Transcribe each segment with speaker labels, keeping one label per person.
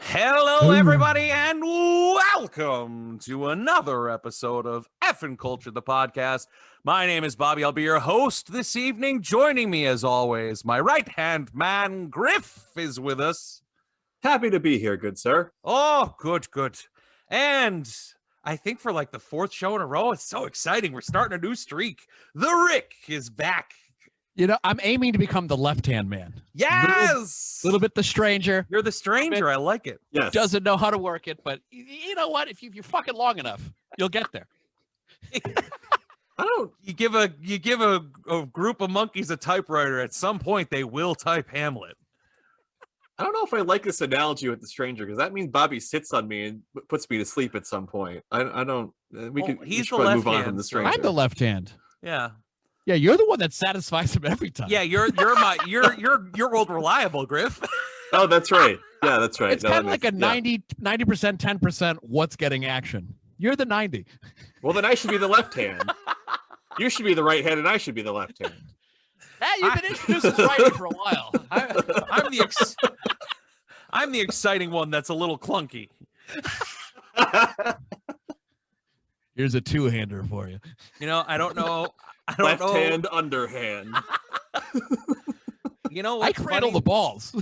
Speaker 1: Hello, everybody, and welcome to another episode of Effin Cultured, the podcast. My name is Bobby. I'll be your host this evening. Joining me, as always, my right-hand man, Griff, is with us.
Speaker 2: Happy to be here, good sir.
Speaker 1: Oh, good. And I think for like the fourth show in a row, it's so exciting. We're starting a new streak. The Rick is back.
Speaker 3: You know, I'm aiming to become the left-hand man.
Speaker 1: Yes!
Speaker 3: Little bit the stranger.
Speaker 1: You're the stranger. I like it.
Speaker 2: Yes.
Speaker 3: Doesn't know how to work it, but you know what? If you're fucking long enough, you'll get there.
Speaker 1: You give a group of monkeys a typewriter, at some point they will type Hamlet.
Speaker 2: I don't know if I like this analogy with the stranger, because that means Bobby sits on me and puts me to sleep at some point. I don't. We should probably move on from the stranger.
Speaker 3: I'm the left hand.
Speaker 1: Yeah.
Speaker 3: Yeah, you're the one that satisfies him every time.
Speaker 1: Yeah, you're old reliable, Griff.
Speaker 2: Oh, that's right. Yeah, that's right.
Speaker 3: It's kind of like a 90%, 10%, what's getting action. You're the 90.
Speaker 2: Well, then I should be the left hand. You should be the right hand, and I should be the left hand.
Speaker 3: Hey, you've been introduced as righty for a while.
Speaker 1: I'm the exciting one that's a little clunky.
Speaker 3: Here's a two-hander for you.
Speaker 1: You know, I don't know.
Speaker 2: Left hand, underhand.
Speaker 1: You know,
Speaker 3: I cradle the balls.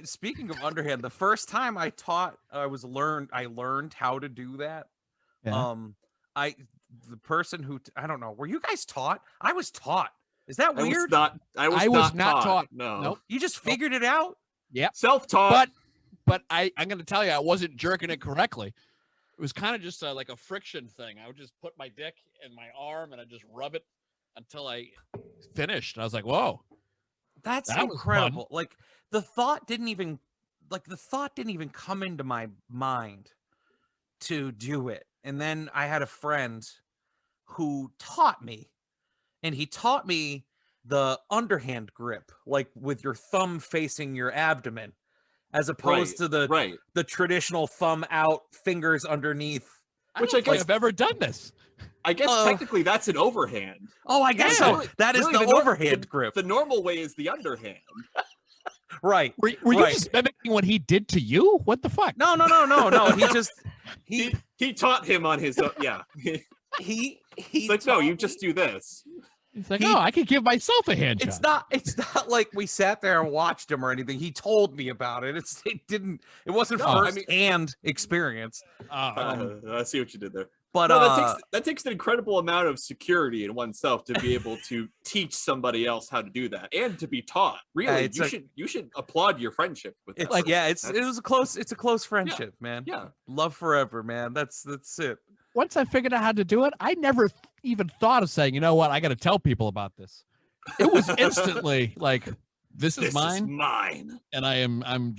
Speaker 1: Speaking of underhand, the first time I learned how to do that.
Speaker 3: Yeah.
Speaker 1: The person who I don't know, were you guys taught? I was taught. Is that weird?
Speaker 2: I was not taught. No.
Speaker 3: Nope.
Speaker 1: You just figured it out?
Speaker 3: Yeah.
Speaker 2: Self-taught.
Speaker 3: But I'm going to tell you, I wasn't jerking it correctly. It was kind of just like a friction thing. I would just put my dick in my arm and I just rub it until I finished. And I was like, whoa.
Speaker 1: That incredible. Like the thought didn't even come into my mind to do it. And then I had a friend who taught me, and he taught me the underhand grip, like with your thumb facing your abdomen, as opposed to the traditional thumb out, fingers underneath.
Speaker 2: Which I guess
Speaker 3: I've ever done this.
Speaker 2: I guess technically that's an overhand.
Speaker 1: Oh, I guess so. That is the overhand grip.
Speaker 2: The normal way is the underhand.
Speaker 1: Right.
Speaker 3: Were you just mimicking what he did to you? What the fuck?
Speaker 1: No.
Speaker 2: He taught him on his own. Yeah. He's like, no, you just do this.
Speaker 3: He's like, I could give myself a hand job.
Speaker 1: It's not like we sat there and watched him or anything. He told me about it. It wasn't first-hand experience.
Speaker 2: I see what you did there.
Speaker 1: But
Speaker 2: that takes an incredible amount of security in oneself to be able to teach somebody else how to do that and to be taught. Really, you should applaud your friendship with that.
Speaker 1: It's a close friendship, man.
Speaker 2: Yeah.
Speaker 1: Love forever, man. That's it.
Speaker 3: Once I figured out how to do it, I never even thought of saying, you know what, I got to tell people about this. It was instantly like, this is mine. And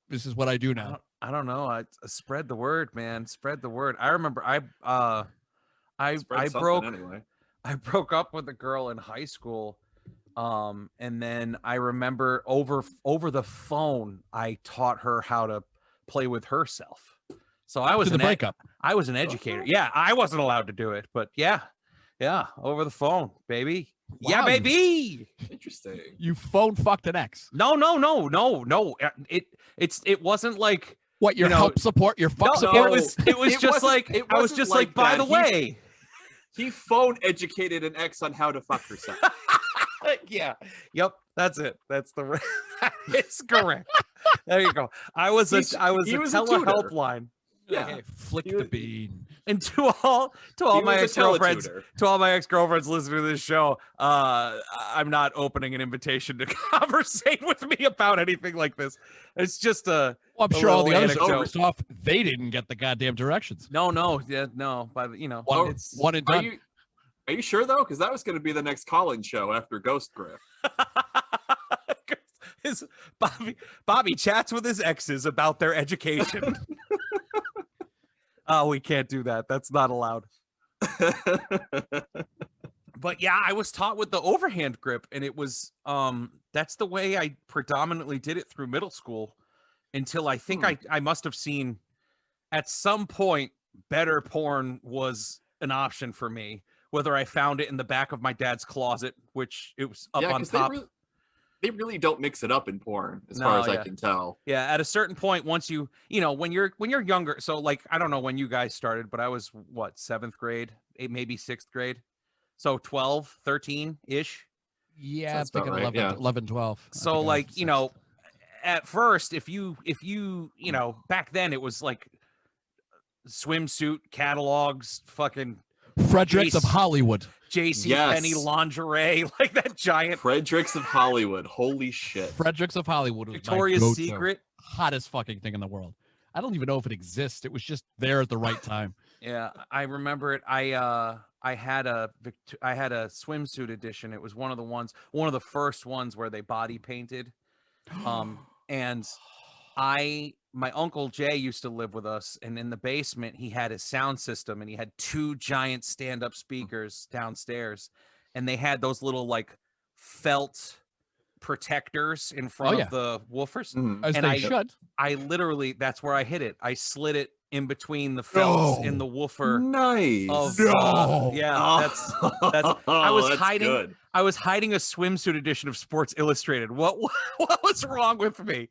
Speaker 3: this is what I do now.
Speaker 1: I don't know. I spread the word, man. Spread the word. I remember I broke up with a girl in high school. And then I remember over the phone, I taught her how to play with herself. So I was I was an educator. Yeah, I wasn't allowed to do it, but yeah, over the phone, baby. Wow. Yeah, baby.
Speaker 2: Interesting.
Speaker 3: You phone fucked an ex.
Speaker 1: No. It wasn't like
Speaker 3: what your help support, your fuck support.
Speaker 1: It was just like by the way,
Speaker 2: he phone educated an ex on how to fuck herself.
Speaker 1: Yeah. Yep. That's it. That's the. It's correct. There you go. I was a telehelpline.
Speaker 3: Yeah, okay, flick the bean.
Speaker 1: And to all my ex-girlfriends, listening to this show, I'm not opening an invitation to conversate with me about anything like this. It's just
Speaker 3: I'm sure all the others first off, they didn't get the goddamn directions.
Speaker 1: No. One and done.
Speaker 2: Are you sure though? Because that was going to be the next call-in show after Ghost Griff.
Speaker 1: Bobby chats with his exes about their education. Oh, we can't do that. That's not allowed. But yeah, I was taught with the overhand grip, and it was that's the way I predominantly did it through middle school until I think I must have seen at some point better porn was an option for me, whether I found it in the back of my dad's closet, which it was up on top.
Speaker 2: They really don't mix it up in porn, as far as I can tell.
Speaker 1: Yeah, at a certain point, once you know, when you're younger, so like I don't know when you guys started, but I was what, 7th grade, maybe 6th grade, so 12, 13-ish.
Speaker 3: Yeah, I'm thinking right, 11, 12.
Speaker 1: So like, you know, at first, if you know, back then it was like swimsuit catalogs, fucking
Speaker 3: Fredericks of Hollywood,
Speaker 1: JCPenney lingerie, like that giant
Speaker 2: Fredericks of Hollywood. Holy shit.
Speaker 3: Fredericks of Hollywood was
Speaker 1: Victoria's Secret,
Speaker 3: hottest fucking thing in the world. I don't even know if it exists. It was just there at the right time.
Speaker 1: Yeah, I remember it. I had a swimsuit edition. It was one of the first ones where they body painted. And my Uncle Jay used to live with us, and in the basement he had his sound system, and he had 2 giant stand-up speakers downstairs, and they had those little like felt protectors in front of the woofers.
Speaker 3: As and they should.
Speaker 1: I literally, that's where I hid it. I slid it in between the felts in the woofer.
Speaker 2: Nice.
Speaker 1: That's I was hiding.
Speaker 2: Good.
Speaker 1: I was hiding a swimsuit edition of Sports Illustrated. What was wrong with me?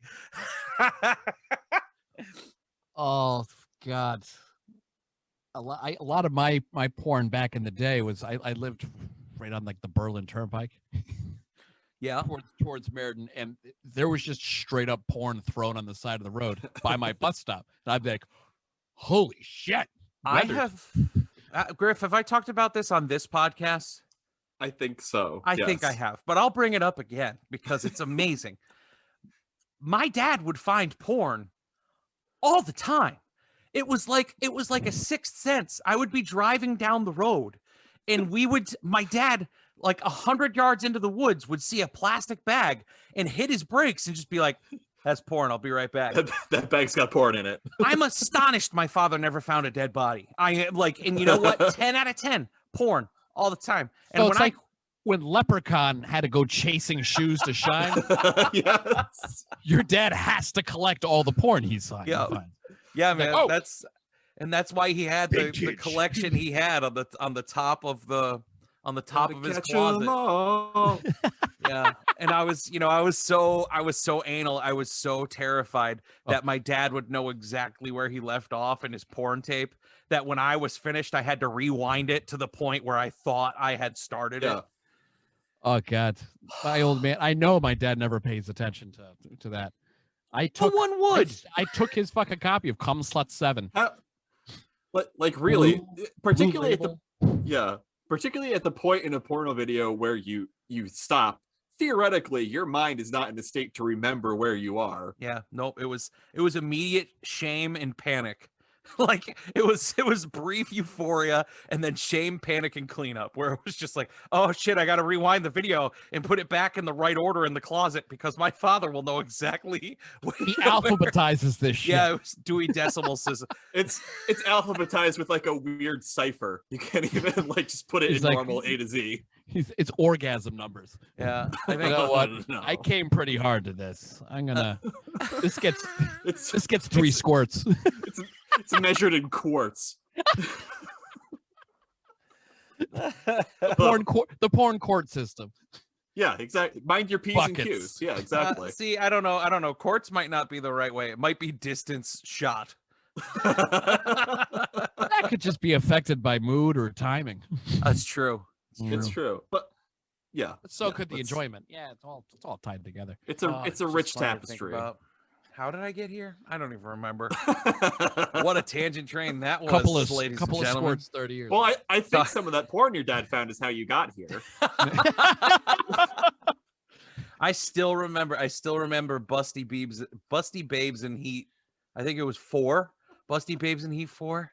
Speaker 3: Oh God. A lot of my porn back in the day was I lived right on like the Berlin Turnpike.
Speaker 1: Yeah,
Speaker 3: towards Meriden, and there was just straight up porn thrown on the side of the road by my bus stop, and I'd be like, "Holy shit!"
Speaker 1: I have, Griff. Have I talked about this on this podcast?
Speaker 2: I think so.
Speaker 1: I think I have, but I'll bring it up again because it's amazing. My dad would find porn all the time. It was like a sixth sense. I would be driving down the road, and my dad, like 100 yards into the woods, would see a plastic bag and hit his brakes and just be like, "That's porn. I'll be right back."
Speaker 2: That bag's got porn in it.
Speaker 1: I'm astonished my father never found a dead body. I am like, and you know what? 10 out of 10 porn all the time. And
Speaker 3: so it's when Leprechaun had to go chasing shoes to shine.
Speaker 2: Yes.
Speaker 3: Your dad has to collect all the porn he saw.
Speaker 1: Yeah, man. Like, that's why he had the collection he had on the top of his closet. Yeah. And I was so anal. I was so terrified that my dad would know exactly where he left off in his porn tape, that when I was finished, I had to rewind it to the point where I thought I had started it.
Speaker 3: Oh God. My old man. I know my dad never pays attention to that. I took his fucking copy of Cum Slut 7.
Speaker 2: Like really, particularly at the point in a porno video where you stop. Theoretically, your mind is not in a state to remember where you are.
Speaker 1: Yeah, nope. It was immediate shame and panic. Like it was brief euphoria and then shame, panic, and cleanup, where it was just like, oh shit, I got to rewind the video and put it back in the right order in the closet because my father will know exactly.
Speaker 3: He alphabetizes this shit.
Speaker 1: Yeah, it was Dewey Decimal System.
Speaker 2: It's alphabetized with like a weird cipher. You can't even like just put it in normal A to Z.
Speaker 3: It's orgasm numbers.
Speaker 1: Yeah,
Speaker 3: I think, you know what? No. I came pretty hard to this. I'm gonna. This gets 3 squirts.
Speaker 2: It's measured in quarts.
Speaker 3: The porn court system.
Speaker 2: Yeah, exactly. Mind your P's Buckets. And Q's. Yeah, exactly.
Speaker 1: See, I don't know. Quarts might not be the right way. It might be distance shot.
Speaker 3: That could just be affected by mood or timing.
Speaker 1: That's true.
Speaker 2: It's true. But yeah.
Speaker 3: So could the enjoyment. Yeah, it's all tied together.
Speaker 2: It's a rich tapestry.
Speaker 1: How did I get here? I don't even remember. What a tangent train that was, ladies and gentlemen.
Speaker 3: Sports 30 years.
Speaker 2: Well, I think some of that porn your dad found is how you got here.
Speaker 1: I still remember Busty Babes in Heat. I think it was 4. Busty Babes in Heat 4.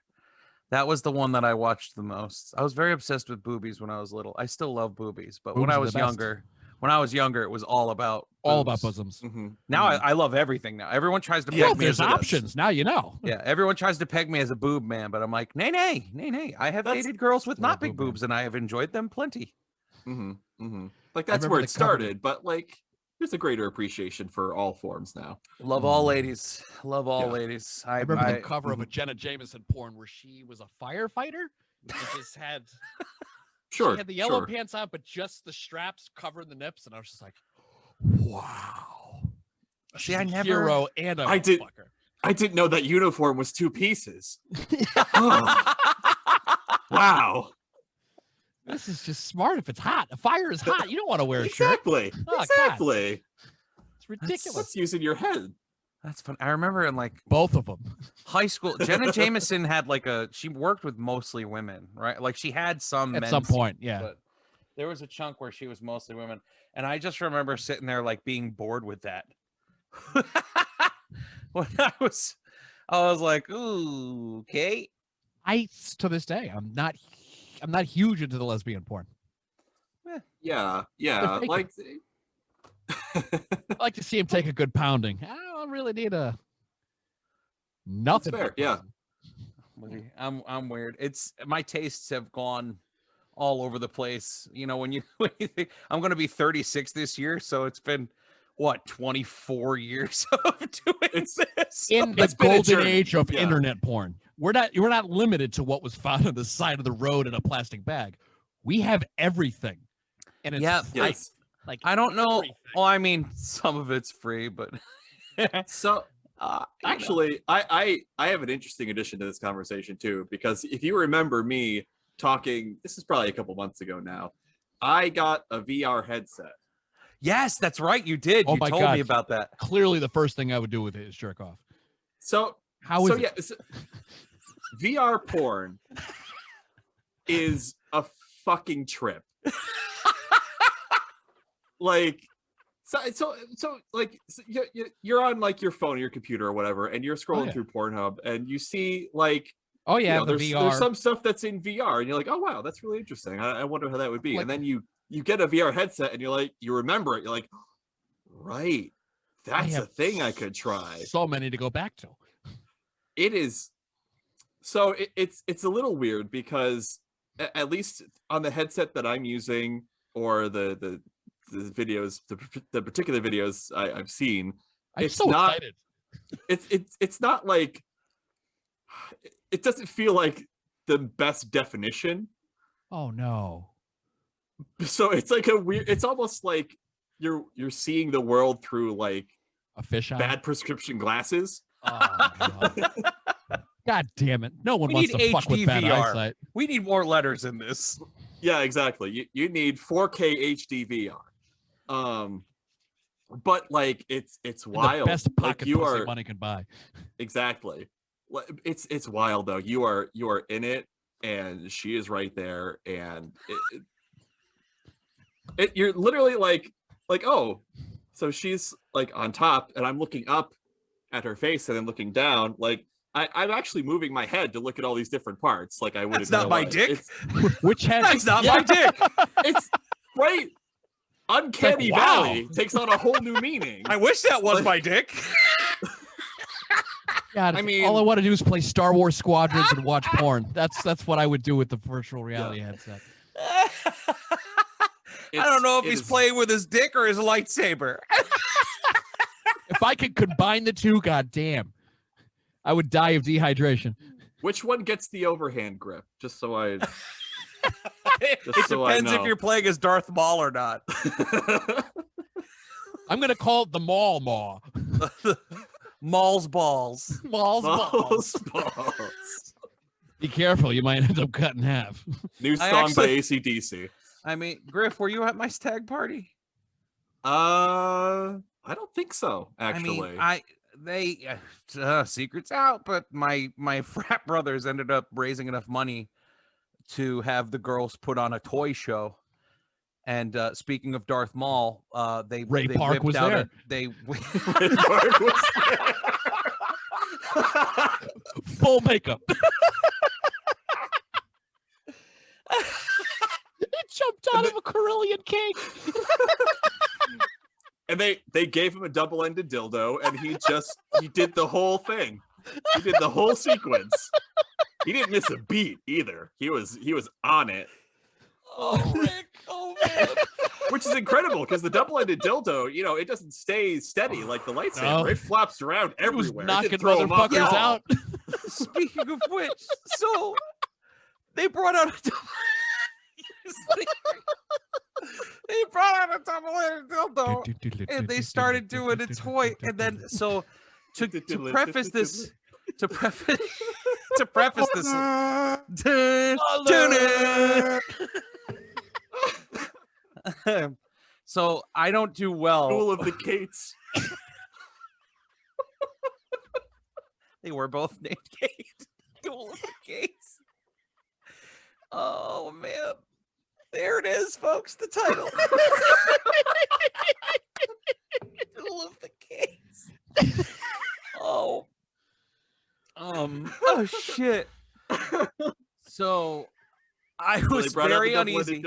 Speaker 1: That was the one that I watched the most. I was very obsessed with boobies when I was little. I still love boobies, but when I was younger, it was all about
Speaker 3: bosoms.
Speaker 1: Mm-hmm. Now I love everything. Now everyone tries to peg me.
Speaker 3: There's options now. You know.
Speaker 1: Yeah, everyone tries to peg me as a boob man, but I'm like, nay. I have dated girls with not big boobs, and I have enjoyed them plenty.
Speaker 2: Mm-hmm. Mm-hmm. Like that's where it started, but like there's a greater appreciation for all forms now.
Speaker 1: Love all ladies. Love all ladies.
Speaker 3: I remember the cover of a Jenna Jameson porn where she was a firefighter and just had she had the yellow pants on, but just the straps covering the nips, and I was just like, wow.
Speaker 1: See, I never
Speaker 3: hero and a
Speaker 2: I didn't know that uniform was 2 pieces. Oh. Wow.
Speaker 3: This is just smart. If it's hot, a fire is hot. You don't want to wear a
Speaker 2: exactly.
Speaker 3: shirt. Oh,
Speaker 2: exactly.
Speaker 3: God. It's ridiculous.
Speaker 2: That's using your head.
Speaker 1: That's fun. I remember in like
Speaker 3: both of them.
Speaker 1: High school, Jenna Jameson had like she worked with mostly women, right? Like she had some
Speaker 3: at some point, yeah.
Speaker 1: But there was a chunk where she was mostly women, and I just remember sitting there like being bored with that. When I was like, ooh, okay.
Speaker 3: To this day, I'm not huge into the lesbian porn.
Speaker 2: Yeah. Like
Speaker 3: I like to see him take a good pounding. I don't really need nothing.
Speaker 2: Fair. Yeah.
Speaker 1: I'm weird. It's my tastes have gone all over the place. You know, when you think I'm going to be 36 this year, so it's been what 24 years of doing this
Speaker 3: in the golden age of internet porn. We're not limited to what was found on the side of the road in a plastic bag. We have everything, and it's free. Like
Speaker 1: I don't know.
Speaker 3: Everything.
Speaker 1: Well, I mean, some of it's free, but
Speaker 2: so actually, I have an interesting addition to this conversation too, because if you remember me talking, this is probably a couple months ago now, I got a VR headset.
Speaker 1: Yes, that's right. You did.
Speaker 3: Oh
Speaker 1: you
Speaker 3: my
Speaker 1: told
Speaker 3: God.
Speaker 1: me about that.
Speaker 3: Clearly, the first thing I would do with it is jerk off.
Speaker 2: So
Speaker 3: how is it?
Speaker 2: So, VR porn is a fucking trip. Like, so you're on like your phone or your computer or whatever, and you're scrolling through Pornhub, and you see like,
Speaker 3: there's VR.
Speaker 2: There's some stuff that's in VR, and you're like, oh wow, that's really interesting. I wonder how that would be. And then you get a VR headset, and you're like, you remember it. You're like, right, that's a thing I could try.
Speaker 3: So many to go back to.
Speaker 2: It is. So it's a little weird because at least on the headset that I'm using, or the videos, the particular videos I've seen, it's not excited. It's not like, it doesn't feel like the best definition.
Speaker 3: Oh no.
Speaker 2: So it's like it's almost like you're seeing the world through like
Speaker 3: a fisheye,
Speaker 2: bad prescription glasses.
Speaker 3: Oh, God damn it. No one wants to fuck with bad eyesight.
Speaker 1: We need more letters in this.
Speaker 2: Yeah, exactly. You need 4K HD VR. But like it's wild.
Speaker 3: The best pocket
Speaker 2: like
Speaker 3: pussy money can buy.
Speaker 2: Exactly. It's wild though. You are in it, and she is right there, and you're literally like oh, so she's like on top, and I'm looking up at her face, and then looking down. Like I'm actually moving my head to look at all these different parts. Like I wouldn't.
Speaker 1: That's not my dick.
Speaker 3: Which head?
Speaker 1: That's not my dick.
Speaker 2: It's right. Uncanny Valley takes on a whole new meaning.
Speaker 1: I wish that was my dick.
Speaker 3: God, I mean, all I want to do is play Star Wars Squadrons and watch porn. That's what I would do with the virtual reality headset.
Speaker 1: I don't know if he's playing with his dick or his lightsaber.
Speaker 3: If I could combine the two, goddamn, I would die of dehydration.
Speaker 2: Which one gets the overhand grip? Just so I.
Speaker 1: It depends if you're playing as Darth Maul or not.
Speaker 3: I'm gonna call it the Maw.
Speaker 1: Maul's balls.
Speaker 3: Maul's balls. Be careful, you might end up cut in half.
Speaker 2: New song by AC/DC.
Speaker 1: I mean, Griff, were you at my stag party?
Speaker 2: I don't think so. Actually,
Speaker 1: secret's out, but my frat brothers ended up raising enough money to have the girls put on a toy show. And speaking of Darth Maul,
Speaker 3: Ray Park was there.
Speaker 2: Ray Park was there.
Speaker 3: Full makeup. It jumped out of a Carillion cake.
Speaker 2: And they gave him a double-ended dildo, and he did the whole thing. He did the whole sequence. He didn't miss a beat either. He was on it.
Speaker 3: Oh, Rick. Oh, man.
Speaker 2: Which is incredible because the double-ended dildo, it doesn't stay steady like the lightsaber. It flops around everywhere.
Speaker 3: It was knocking motherfuckers out.
Speaker 1: Speaking of which, so they brought out a double-ended dildo, and they started doing a toy, and then so to preface this. To preface this, so I don't do well.
Speaker 2: Duel of the Kates.
Speaker 1: They were both named Kate. Duel of the Kates. Oh man, there it is, folks. The title. Duel of the Kates. Oh. Oh shit. So I was very uneasy.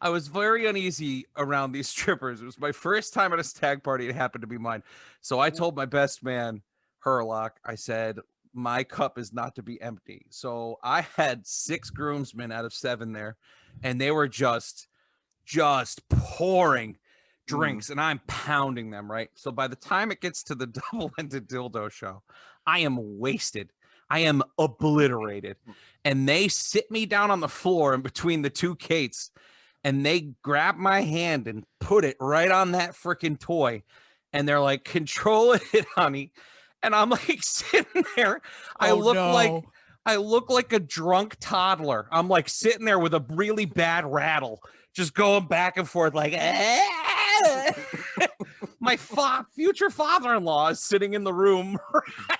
Speaker 1: I was very uneasy around these strippers. It was my first time at a stag party. It happened to be mine. So I told my best man, Herlock, I said, my cup is not to be empty. So I had 6 groomsmen out of 7 there, and they were just pouring drinks, and I'm pounding them, right? So by the time it gets to the double-ended dildo show, I am wasted. I am obliterated. And they sit me down on the floor in between the 2 Kates, and they grab my hand and put it right on that freaking toy. And they're like, control it, honey. And I'm like sitting there. I look like a drunk toddler. I'm like sitting there with a really bad rattle, just going back and forth like, my future father-in-law is sitting in the room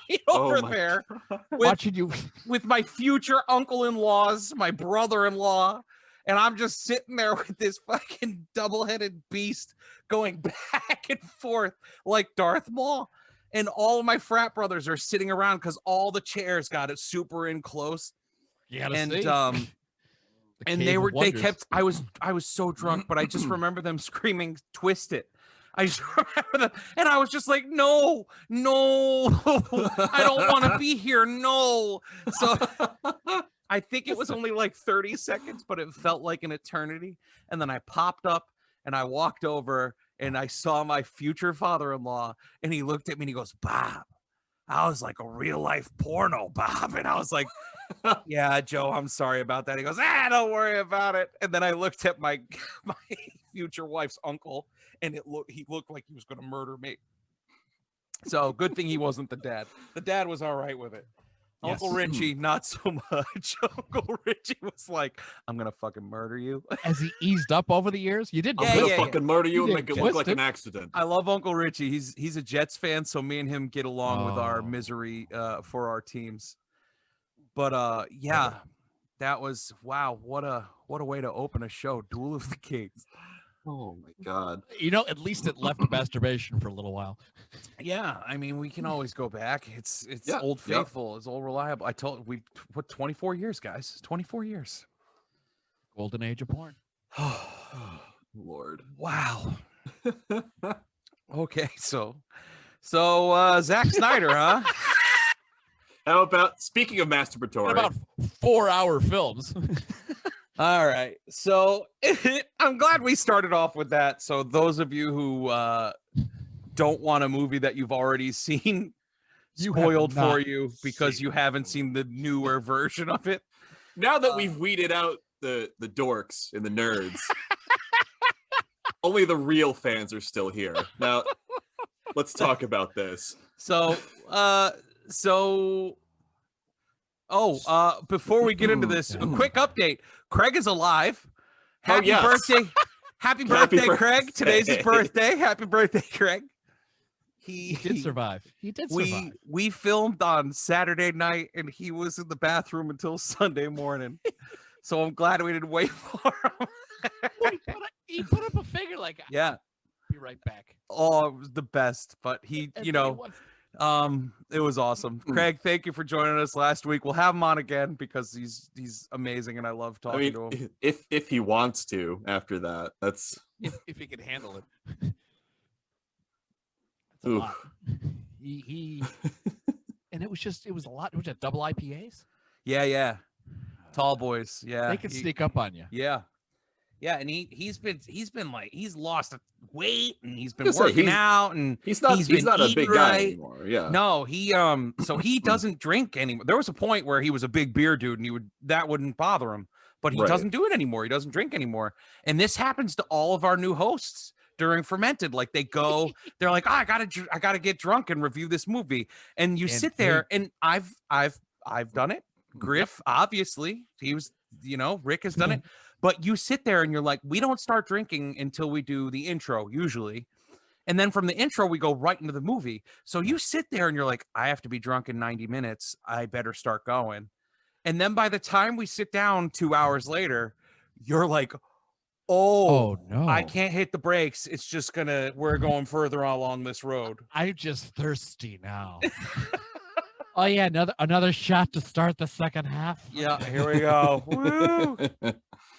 Speaker 1: right over there
Speaker 3: watching you
Speaker 1: with my future uncle-in-laws, my brother-in-law, and I'm just sitting there with this fucking double-headed beast going back and forth like Darth Maul. And all of my frat brothers are sitting around because all the chairs got it super in close. And I was so drunk, but I just remember them screaming, twist it. I just remember them, and I was just like, no, I don't want to be here. No. So I think it was only like 30 seconds, but it felt like an eternity. And then I popped up and I walked over and I saw my future father-in-law, and he looked at me and he goes, Bob, I was like a real life porno, Bob. And I was like, yeah, Joe, I'm sorry about that. He goes, don't worry about it. And then I looked at my future wife's uncle, and he looked like he was going to murder me. So good thing he wasn't the dad. The dad was all right with it. Yes. Uncle Richie, not so much. Uncle Richie was like, I'm going to fucking murder you.
Speaker 3: As he eased up over the years, you did.
Speaker 2: I'm going to fucking murder you and make it look like an accident.
Speaker 1: I love Uncle Richie. He's a Jets fan, so me and him get along with our misery for our teams. But yeah, that was, wow, what a way to open a show. Duel of the Kates.
Speaker 2: Oh my God.
Speaker 3: At least it left masturbation for a little while.
Speaker 1: Yeah, I mean, we can always go back. It's old faithful. It's old reliable. I told we put 24 years, guys. 24 years.
Speaker 3: Golden age of porn.
Speaker 2: Lord.
Speaker 1: Wow. Okay, so Zack Snyder, huh?
Speaker 2: How about, speaking of masturbatory,
Speaker 3: what about 4-hour films?
Speaker 1: All right. So I'm glad we started off with that. So those of you who don't want a movie that you've already seen spoiled for you because you haven't seen the newer version of it.
Speaker 2: Now that we've weeded out the dorks and the nerds, only the real fans are still here. Now, let's talk about this.
Speaker 1: Before we get into this, a quick update. Craig is alive. Happy birthday. Happy birthday, Craig. Today's his birthday. Happy birthday, Craig.
Speaker 3: He did survive. He did survive.
Speaker 1: We filmed on Saturday night, and he was in the bathroom until Sunday morning. So I'm glad we didn't wait for him.
Speaker 3: He put up a figure like,
Speaker 1: yeah,
Speaker 3: be right back.
Speaker 1: Oh, it was the best. But he, it was awesome. Craig, thank you for joining us last week. We'll have him on again because he's amazing, and I love talking to him.
Speaker 2: If he wants to after that, that's
Speaker 3: if he can handle it. That's a lot. He and it was a lot. It was just double IPAs.
Speaker 1: Yeah. Tall boys. Yeah.
Speaker 3: They can sneak up on you.
Speaker 1: Yeah. Yeah, and he's been like he's lost weight and he's been working out and
Speaker 2: he's not a big guy anymore. Yeah.
Speaker 1: No, so he doesn't drink anymore. There was a point where he was a big beer dude and that wouldn't bother him, but he doesn't do it anymore. He doesn't drink anymore. And this happens to all of our new hosts during Fermented. Like they're like, oh, I gotta get drunk and review this movie. And you sit there, and I've done it. Griff, obviously, he was, Rick has done it. But you sit there and you're like, we don't start drinking until we do the intro, usually. And then from the intro, we go right into the movie. So you sit there and you're like, I have to be drunk in 90 minutes. I better start going. And then by the time we sit down 2 hours later, you're like, oh no, I can't hit the brakes. It's just we're going further along this road.
Speaker 3: I'm just thirsty now. Oh yeah, another shot to start the second half.
Speaker 1: Yeah, here we go. Woo!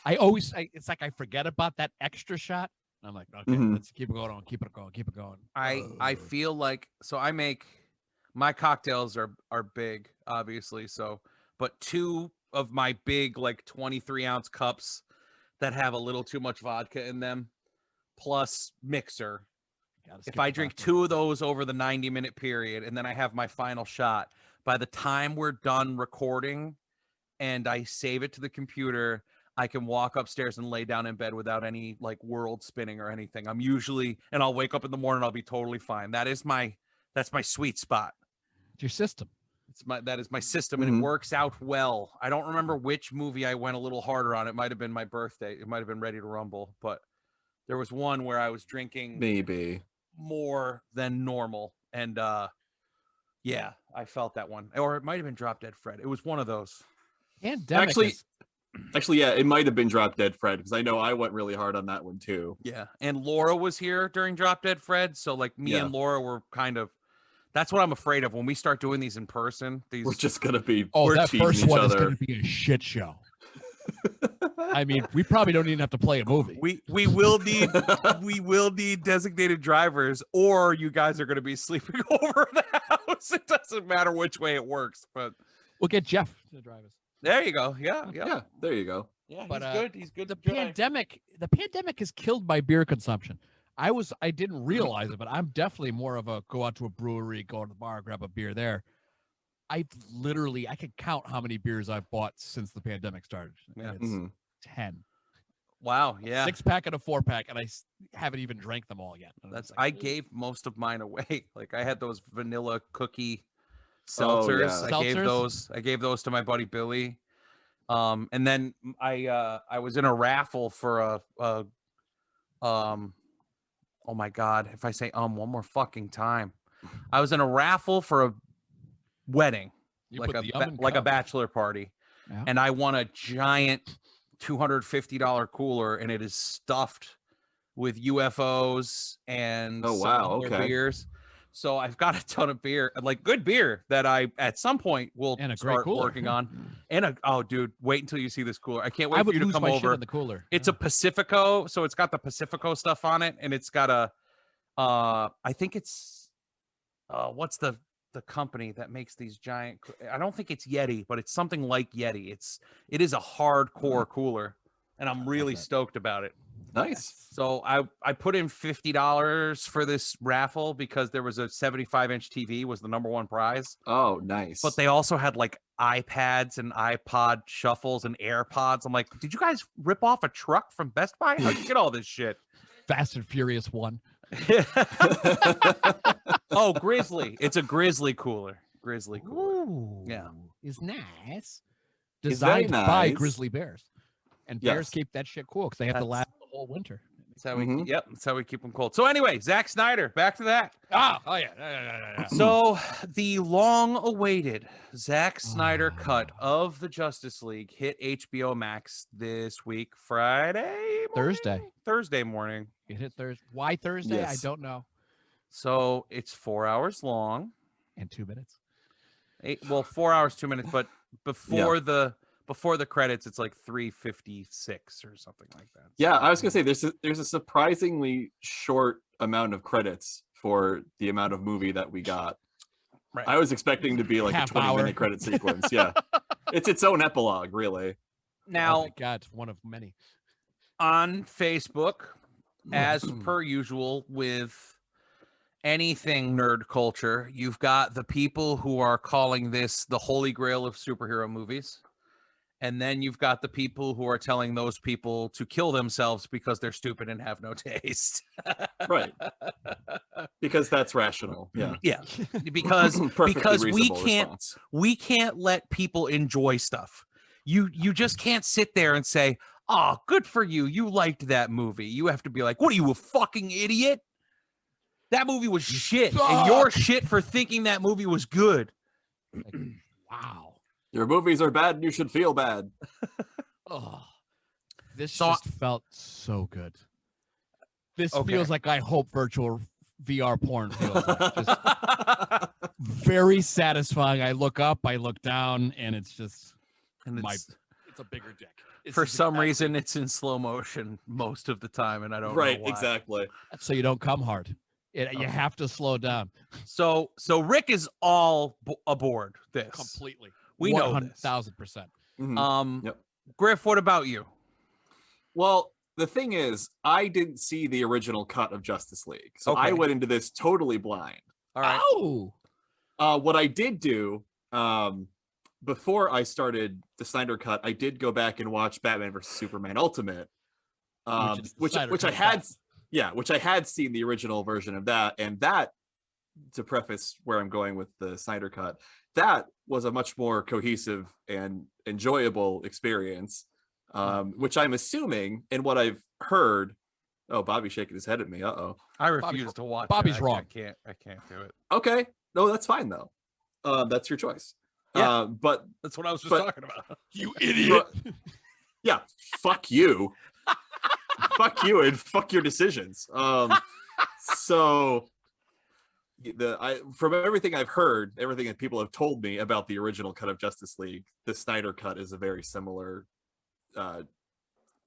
Speaker 3: It's like I forget about that extra shot. I'm like, okay, let's keep it going, keep it going.
Speaker 1: I feel like, so my cocktails are big, obviously. So, but 2 of my big, like 23-ounce cups that have a little too much vodka in them, plus mixer. If I drink 2 of those over the 90-minute period, and then I have my final shot, by the time we're done recording and I save it to the computer, I can walk upstairs and lay down in bed without any like world spinning or anything. And I'll wake up in the morning, I'll be totally fine. That's my sweet spot.
Speaker 3: It's your system.
Speaker 1: That is my system, and it works out well. I don't remember which movie I went a little harder on. It might have been my birthday. It might have been Ready to Rumble, but there was one where I was drinking
Speaker 2: maybe
Speaker 1: more than normal, and yeah, I felt that one. Or it might have been Drop Dead Fred. It was one of those.
Speaker 2: Actually, yeah, it might have been Drop Dead Fred, because I know I went really hard on that one too.
Speaker 1: Yeah, and Laura was here during Drop Dead Fred, so like me and Laura were kind of. That's what I'm afraid of when we start doing these in person.
Speaker 2: We're just gonna be.
Speaker 3: Oh, that first one is gonna be a shit show. I mean, we probably don't even have to play a movie.
Speaker 1: We will need designated drivers, or you guys are gonna be sleeping over the house. It doesn't matter which way it works, but
Speaker 3: we'll get Jeff to drive us.
Speaker 1: There you go. Yeah.
Speaker 2: There you go.
Speaker 1: Yeah, but he's good. He's good.
Speaker 3: The pandemic is killed by beer consumption. I didn't realize it, but I'm definitely more of a go out to a brewery, go to the bar, grab a beer there. I can count how many beers I've bought since the pandemic started.
Speaker 1: Yeah.
Speaker 3: It's 10.
Speaker 1: Wow. Yeah.
Speaker 3: 6-pack and a 4-pack, and I haven't even drank them all yet.
Speaker 1: I gave most of mine away. Like I had those vanilla cookie seltzers. I gave those to my buddy Billy. And then I was in a raffle for oh my God, if I say one more fucking time. I was in a raffle for a wedding, like a bachelor party. Yeah. And I won a giant $250 cooler, and it is stuffed with UFOs and beers. So I've got a ton of beer, like good beer that I at some point will start working on. And dude, wait until you see this cooler. I can't wait for you to come over.
Speaker 3: In the cooler.
Speaker 1: It's a Pacifico, so it's got the Pacifico stuff on it, and it's got a I think it's what's the company that makes these giant, I don't think it's Yeti, but it's something like Yeti. It is a hardcore cooler, and I'm really stoked about it.
Speaker 2: Nice.
Speaker 1: So I put in $50 for this raffle because there was a 75-inch TV was the #1 prize.
Speaker 2: Oh, nice.
Speaker 1: But they also had like iPads and iPod shuffles and AirPods. I'm like, did you guys rip off a truck from Best Buy? How'd you get all this shit?
Speaker 3: Fast and Furious 1.
Speaker 1: Oh, Grizzly. It's a Grizzly cooler. Grizzly cooler.
Speaker 3: Ooh,
Speaker 1: yeah.
Speaker 3: It's nice. Designed by grizzly bears. And bears keep that shit cool because they have to last the whole winter.
Speaker 1: That's how that's how we keep them cold. So anyway, Zack Snyder, back to that.
Speaker 3: Oh yeah.
Speaker 1: So the long-awaited Zack Snyder cut of the Justice League hit HBO Max this week, Thursday morning.
Speaker 3: It hit Thursday. Why Thursday? Yes. I don't know.
Speaker 1: So it's 4 hours long
Speaker 3: and 2 minutes.
Speaker 1: 4 hours 2 minutes, but before the credits, it's like 3:56 or something like that.
Speaker 2: Yeah, I was gonna say there's a surprisingly short amount of credits for the amount of movie that we got. Right. I was expecting to be like a 20-minute credit sequence. Yeah, it's its own epilogue, really.
Speaker 1: Now,
Speaker 3: oh my God, it's one of many.
Speaker 1: on Facebook, as per usual, with anything nerd culture, you've got the people who are calling this the holy grail of superhero movies. And then you've got the people who are telling those people to kill themselves because they're stupid and have no taste.
Speaker 2: Right. Because that's rational. Yeah.
Speaker 1: Yeah. Because
Speaker 2: response.
Speaker 1: we can't let people enjoy stuff. You just can't sit there and say, "Oh, good for you. You liked that movie." You have to be like, "What are you, a fucking idiot? That movie was shit, and you're shit for thinking that movie was good."
Speaker 3: Like, wow.
Speaker 2: Your movies are bad and you should feel bad.
Speaker 3: Oh, this just felt so good. This feels like I hope virtual VR porn feels like. Just very satisfying. I look up, I look down, and it's just it's a bigger dick.
Speaker 1: For some reason, it's in slow motion most of the time, and I don't know why.
Speaker 2: Exactly.
Speaker 3: So you don't come hard. You have to slow down.
Speaker 1: So Rick is all aboard this
Speaker 3: completely.
Speaker 1: We know
Speaker 3: 1,000%.
Speaker 2: Yep.
Speaker 1: Griff, what about you?
Speaker 2: Well, the thing is, I didn't see the original cut of Justice League, so I went into this totally blind.
Speaker 1: All right.
Speaker 3: Oh.
Speaker 2: What I did do before I started the Snyder Cut, I did go back and watch Batman vs Superman Ultimate, which I had seen the original version of that, and that, to preface where I'm going with the Snyder Cut, that was a much more cohesive and enjoyable experience, which I'm assuming, in what I've heard. Oh, Bobby's shaking his head at me.
Speaker 1: I refuse to watch.
Speaker 3: Bobby's wrong.
Speaker 1: I can't do it.
Speaker 2: Okay, no, that's fine though. That's your choice.
Speaker 1: Yeah,
Speaker 2: but
Speaker 1: that's what I was just talking about.
Speaker 3: You idiot.
Speaker 2: Yeah, fuck you. Fuck you and fuck your decisions. So from everything I've heard, everything that people have told me about the original cut of Justice League, the Snyder Cut is a very similar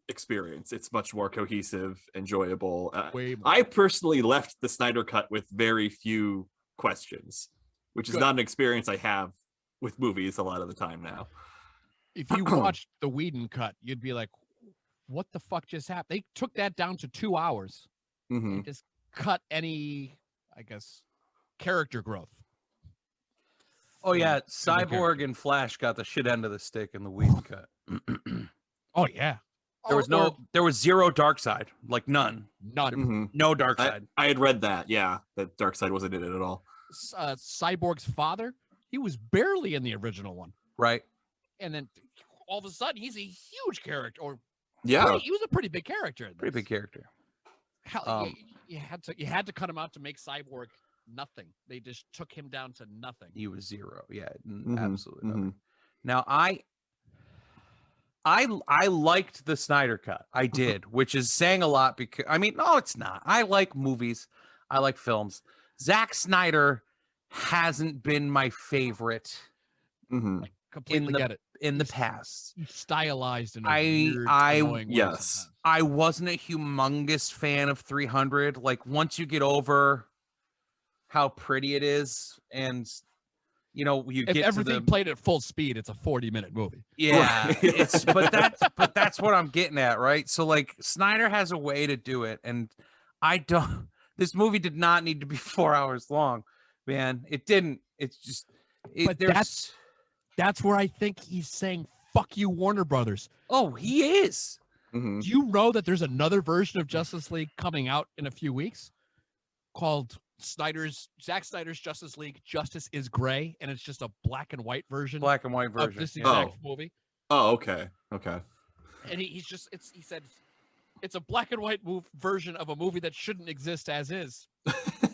Speaker 2: experience. It's much more cohesive, enjoyable. I personally left the Snyder Cut with very few questions, which is not an experience I have with movies a lot of the time now.
Speaker 3: If you watched the Whedon cut, you'd be like, what the fuck just happened? They took that down to 2 hours. They just cut any, I guess, character growth.
Speaker 1: Oh yeah, Cyborg and Flash got the shit end of the stick in the Whedon cut.
Speaker 3: Oh yeah.
Speaker 1: There was zero dark side, like none. No dark side.
Speaker 2: I had read that, that dark side wasn't in it at all.
Speaker 3: Cyborg's father, he was barely in the original one.
Speaker 1: Right.
Speaker 3: And then all of a sudden he's a huge character, he was a pretty big character.
Speaker 1: Pretty big character.
Speaker 3: Hell, you had to cut him out to make Cyborg nothing. They just took him down to nothing.
Speaker 1: He was zero. Yeah, absolutely nothing. Now I liked the Snyder Cut. I did, which is saying a lot because no, it's not. I like movies. I like films. Zack Snyder hasn't been my favorite.
Speaker 3: I completely get it.
Speaker 1: In the past,
Speaker 3: stylized in a weird, annoying way sometimes.
Speaker 1: I wasn't a humongous fan of 300. Like once you get over how pretty it is, and you
Speaker 3: if
Speaker 1: get
Speaker 3: everything played at full speed, it's a 40-minute movie.
Speaker 1: Yeah, but that's what I'm getting at, right? So like Snyder has a way to do it, and I don't. This movie did not need to be 4 hours long, man. It didn't. It's just.
Speaker 3: That's where I think he's saying, fuck you, Warner Brothers.
Speaker 1: Oh, he is.
Speaker 3: Do you know that there's another version of Justice League coming out in a few weeks called Zack Snyder's Justice League Justice is Gray, and it's just a black and white version of this exact movie.
Speaker 2: Oh, okay.
Speaker 3: And he said it's a black and white version of a movie that shouldn't exist as is,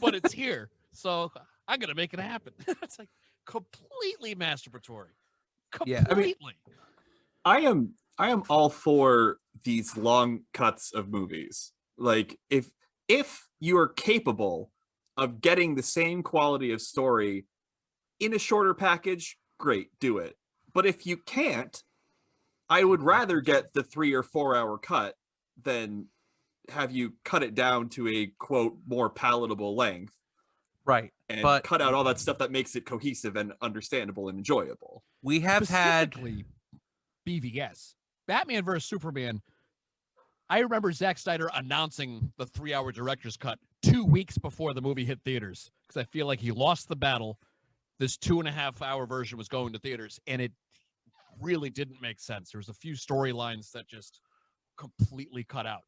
Speaker 3: but it's here. So I'm going to make it happen. It's like completely masturbatory. Completely.
Speaker 2: I am all for these long cuts of movies. Like if you are capable of getting the same quality of story in a shorter package, great, do it. But if you can't, I would rather get the 3 or 4 hour cut than have you cut it down to a quote more palatable length.
Speaker 1: Right.
Speaker 2: And cut out all that stuff that makes it cohesive and understandable and enjoyable.
Speaker 1: We have had
Speaker 3: BVS, Batman vs Superman. I remember Zack Snyder announcing the 3-hour director's cut 2 weeks before the movie hit theaters, because I feel like he lost the battle. This 2.5-hour version was going to theaters, and it really didn't make sense. There was a few storylines that just completely cut out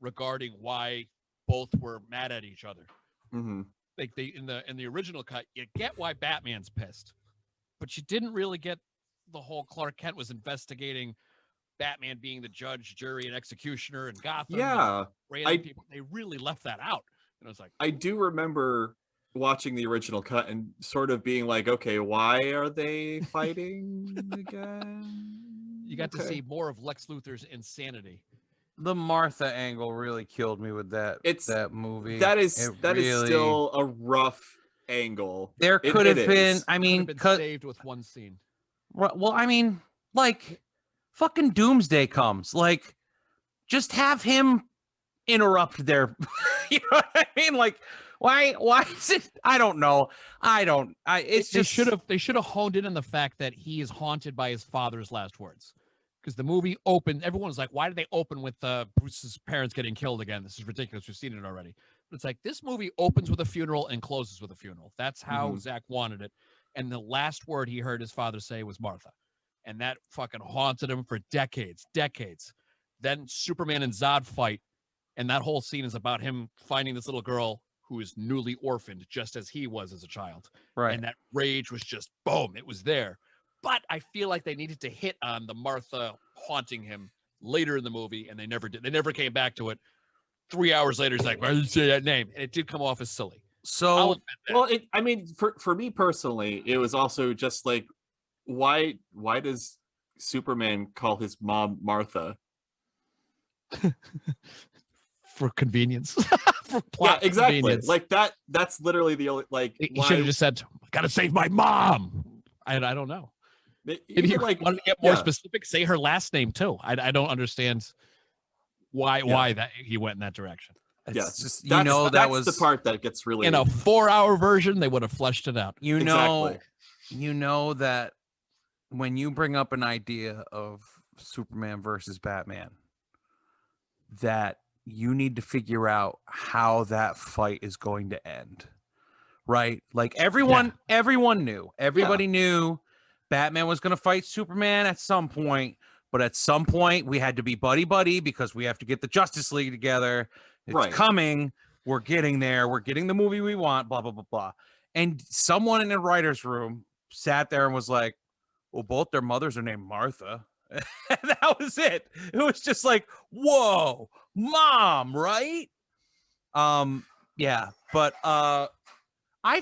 Speaker 3: regarding why both were mad at each other.
Speaker 2: Mm-hmm.
Speaker 3: Like in the original cut, you get why Batman's pissed, but you didn't really get the whole Clark Kent was investigating Batman being the judge, jury, and executioner in Gotham.
Speaker 2: Yeah,
Speaker 3: People. They really left that out, and I was like,
Speaker 2: I do remember watching the original cut and sort of being like, okay, why are they fighting again?
Speaker 3: You got to see more of Lex Luthor's insanity.
Speaker 1: The Martha angle really killed me with that movie.
Speaker 2: That is still a rough angle.
Speaker 1: There could have been,
Speaker 3: I mean, saved with one scene.
Speaker 1: Well, I mean, like, fucking Doomsday comes. Like, just have him interrupt their, you know what I mean? Like, why is it? I don't know. They should have honed in on the fact that he is haunted by his father's last words. Because the movie opened, everyone was like, why did they open with Bruce's parents getting killed again? This is ridiculous. We've seen it already. But it's like, this movie opens with a funeral and closes with a funeral. That's how Zack wanted it. And the last word he heard his father say was Martha. And that fucking haunted him for decades. Then Superman and Zod fight. And that whole scene is about him finding this little girl who is newly orphaned, just as he was as a child. Right.
Speaker 3: And that rage was just, boom, it was there. But I feel like they needed to hit on the Martha haunting him later in the movie, and they never did. They never came back to it. 3 hours later, it's like, why did you say that name? And it did come off as silly.
Speaker 2: So, well, I mean, for me personally, it was also just like, why does Superman call his mom Martha?
Speaker 3: For convenience.
Speaker 2: For plot exactly. Convenience. Like that's literally the only, like,
Speaker 3: he should have just said, gotta save my mom. I don't know. If he wanted to get more specific, say her last name too. I don't understand why that he went in that direction.
Speaker 1: It's just, that was
Speaker 2: the part that gets really
Speaker 3: in a 4-hour version. They would have fleshed it out.
Speaker 1: You know that when you bring up an idea of Superman versus Batman, that you need to figure out how that fight is going to end. Right? Like everyone knew. Everybody knew Batman was going to fight Superman at some point, but at some point we had to be buddy because we have to get the Justice League together. It's coming. We're getting there. We're getting the movie we want, blah, blah, blah, blah. And someone in the writer's room sat there and was like, well, both their mothers are named Martha. And that was it. It was just like, whoa, mom, right? Yeah, but I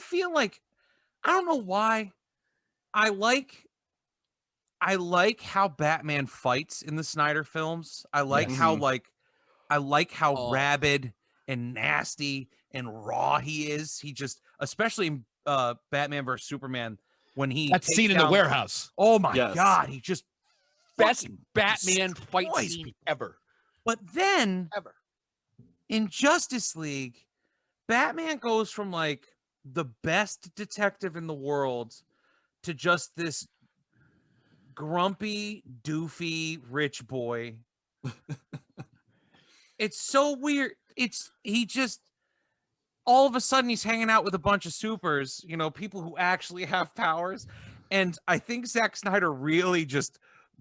Speaker 1: feel like, I don't know why, I like how Batman fights in the Snyder films. I like how rabid and nasty and raw he is. He just, especially in Batman vs Superman, when he
Speaker 3: that scene in the warehouse.
Speaker 1: Oh my God, he just
Speaker 3: best Batman fight scene ever.
Speaker 1: But then in Justice League, Batman goes from like the best detective in the world to just this grumpy, doofy, rich boy. It's so weird. He just, all of a sudden he's hanging out with a bunch of supers, people who actually have powers. And I think Zack Snyder really just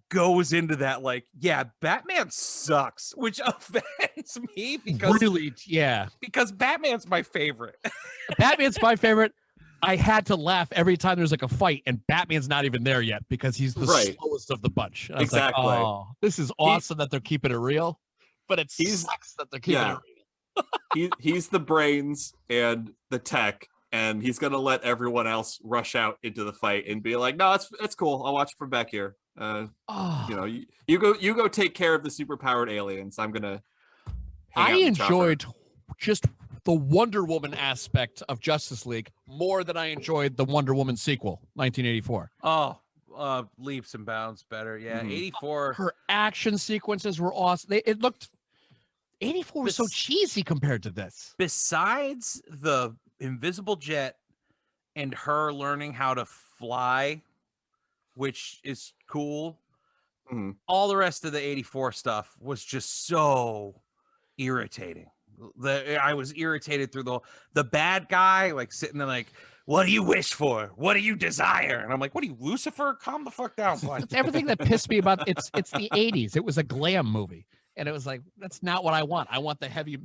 Speaker 1: goes into that, like, yeah, Batman sucks, which offends me because Batman's my favorite.
Speaker 3: Batman's my favorite. I had to laugh every time there's like a fight and Batman's not even there yet because he's the slowest of the bunch. And I was like, oh, this is awesome that they're keeping it real, but it sucks that they're keeping it real.
Speaker 2: He's the brains and the tech, and he's gonna let everyone else rush out into the fight and be like, no, it's cool. I'll watch from back here. You go take care of the superpowered aliens. I'm gonna. I
Speaker 3: enjoyed just the Wonder Woman aspect of Justice League more than I enjoyed the Wonder Woman sequel, 1984.
Speaker 1: Oh, leaps and bounds better. Yeah, 84.
Speaker 3: Her action sequences were awesome. It looked. 84 was so cheesy compared to this.
Speaker 1: Besides the invisible jet and her learning how to fly, which is cool, all the rest of the 84 stuff was just so irritating. I was irritated through the bad guy, like sitting there like, what do you wish for? What do you desire? And I'm like, what are you, Lucifer? Calm the fuck down, bud.
Speaker 3: Everything that pissed me about it's the 80s. It was a glam movie. And it was like, that's not what I want. I want the heavy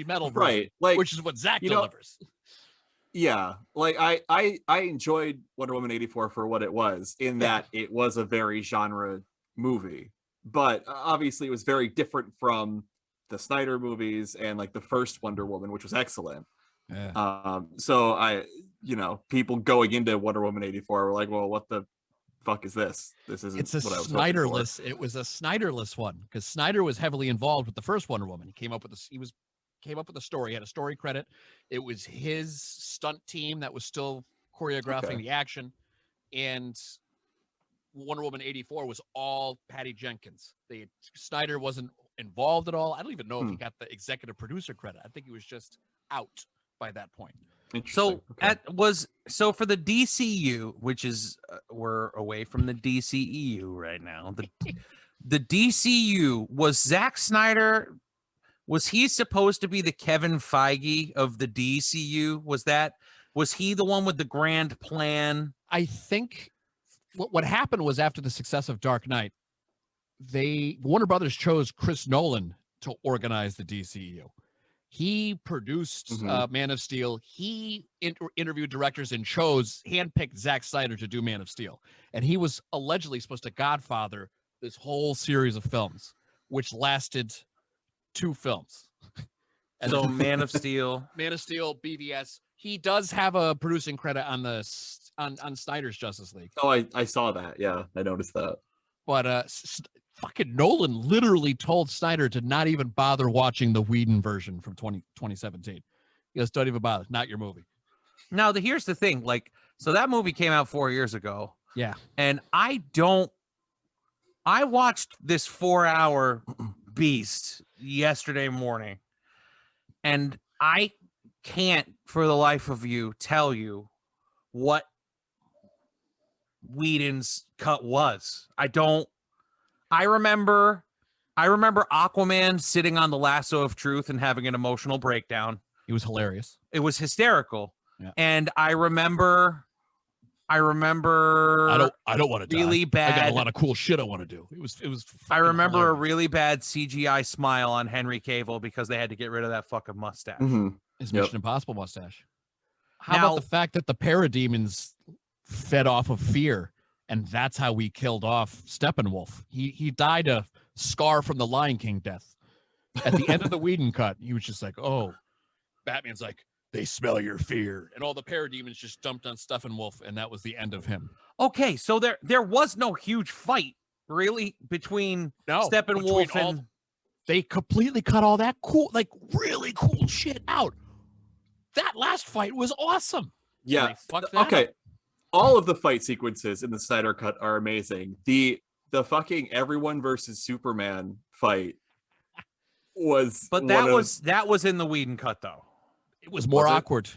Speaker 3: metal version,
Speaker 2: right? Like,
Speaker 3: which is what Zach delivers.
Speaker 2: Yeah, like I enjoyed Wonder Woman 84 for what it was, in that it was a very genre movie, but obviously it was very different from the Snyder movies and like the first Wonder Woman, which was excellent. So people going into Wonder Woman 84 were like, well, what the fuck is this? This isn't what I was
Speaker 3: Snyderless. It was a Snyderless one, because Snyder was heavily involved with the first Wonder Woman. He came up with the story. He had a story credit. It was his stunt team that was still choreographing the action, and Wonder Woman 84 was all Patty Jenkins. Snyder wasn't involved at all. I don't even know if he got the executive producer credit. I think he was just out by that point.
Speaker 1: So for the DCU, which is we're away from the DCEU right now. The DCU, was Zack Snyder, was he supposed to be the Kevin Feige of the DCU? Was he the one with the grand plan?
Speaker 3: I think what happened was, after the success of Dark Knight, Warner Brothers chose Chris Nolan to organize the DCU. He produced Man of Steel. He interviewed directors and handpicked Zack Snyder to do Man of Steel. And he was allegedly supposed to godfather this whole series of films, which lasted 2 films.
Speaker 1: And so Man of Steel,
Speaker 3: BVS. He does have a producing credit on Snyder's Justice League.
Speaker 2: Oh, I saw that. Yeah, I noticed that.
Speaker 3: But fucking Nolan literally told Snyder to not even bother watching the Whedon version from 2017. He goes, don't even bother. Not your movie.
Speaker 1: Now, here's the thing. So that movie came out 4 years ago.
Speaker 3: Yeah.
Speaker 1: And I watched this 4-hour beast yesterday morning, and I can't for the life of you tell you what Whedon's cut was. I remember Aquaman sitting on the lasso of truth and having an emotional breakdown.
Speaker 3: It was hilarious.
Speaker 1: It was hysterical.
Speaker 3: Yeah.
Speaker 1: And I remember I don't
Speaker 3: want to
Speaker 1: really
Speaker 3: die.
Speaker 1: bad.
Speaker 3: I got a lot of cool shit I want to do. It was
Speaker 1: I remember
Speaker 3: hilarious.
Speaker 1: a really bad CGI smile on Henry Cavill because they had to get rid of that fucking mustache.
Speaker 3: His Mission Impossible mustache. How about the fact that the parademons fed off of fear, and that's how we killed off Steppenwolf? He died a scar from the Lion King death. At the end of the Whedon cut, he was just like, oh, Batman's like, they smell your fear. And all the parademons just dumped on Steppenwolf, and that was the end of him.
Speaker 1: Okay, so there was no huge fight, really, between Steppenwolf and...
Speaker 3: They completely cut all that cool, like, really cool shit out. That last fight was awesome.
Speaker 2: Yeah. Okay. All of the fight sequences in the Snyder Cut are amazing. The fucking everyone versus Superman fight was...
Speaker 1: But that was in the Whedon cut, though.
Speaker 3: It was more awkward.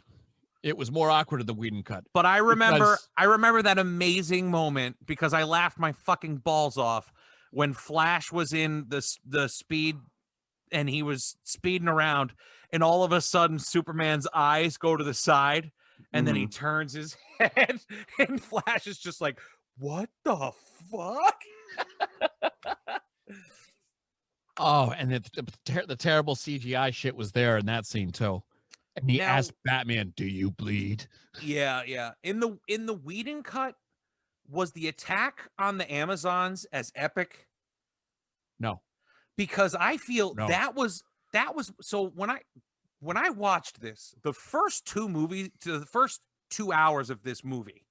Speaker 3: It was more awkward in the Whedon cut.
Speaker 1: But I remember that amazing moment because I laughed my fucking balls off when Flash was in the speed and he was speeding around, and all of a sudden Superman's eyes go to the side and then he turns his head and Flash is just like, what the fuck?
Speaker 3: Oh, and the terrible CGI shit was there in that scene too. And he asked Batman, "Do you bleed?"
Speaker 1: Yeah. In the Whedon cut, was the attack on the Amazons as epic?
Speaker 3: No,
Speaker 1: because I feel that was so when I watched this, the first 2 hours of this movie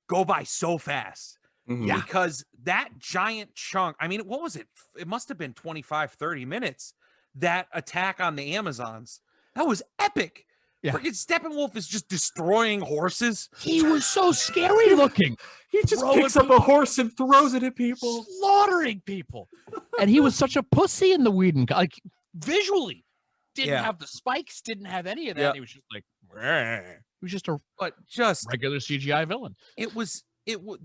Speaker 1: go by so fast.
Speaker 3: Yeah.
Speaker 1: Because that giant chunk, I mean, what was it? It must have been 25, 30 minutes. That attack on the Amazons. That was epic. Yeah. Freaking Steppenwolf is just destroying horses.
Speaker 3: He was so scary looking.
Speaker 2: He just picks up a horse and throws it at people.
Speaker 3: Slaughtering people. And he was such a pussy in the Whedon. Like, visually. Didn't have the spikes, didn't have any of that. He was just like, he was just a regular CGI villain.
Speaker 1: It was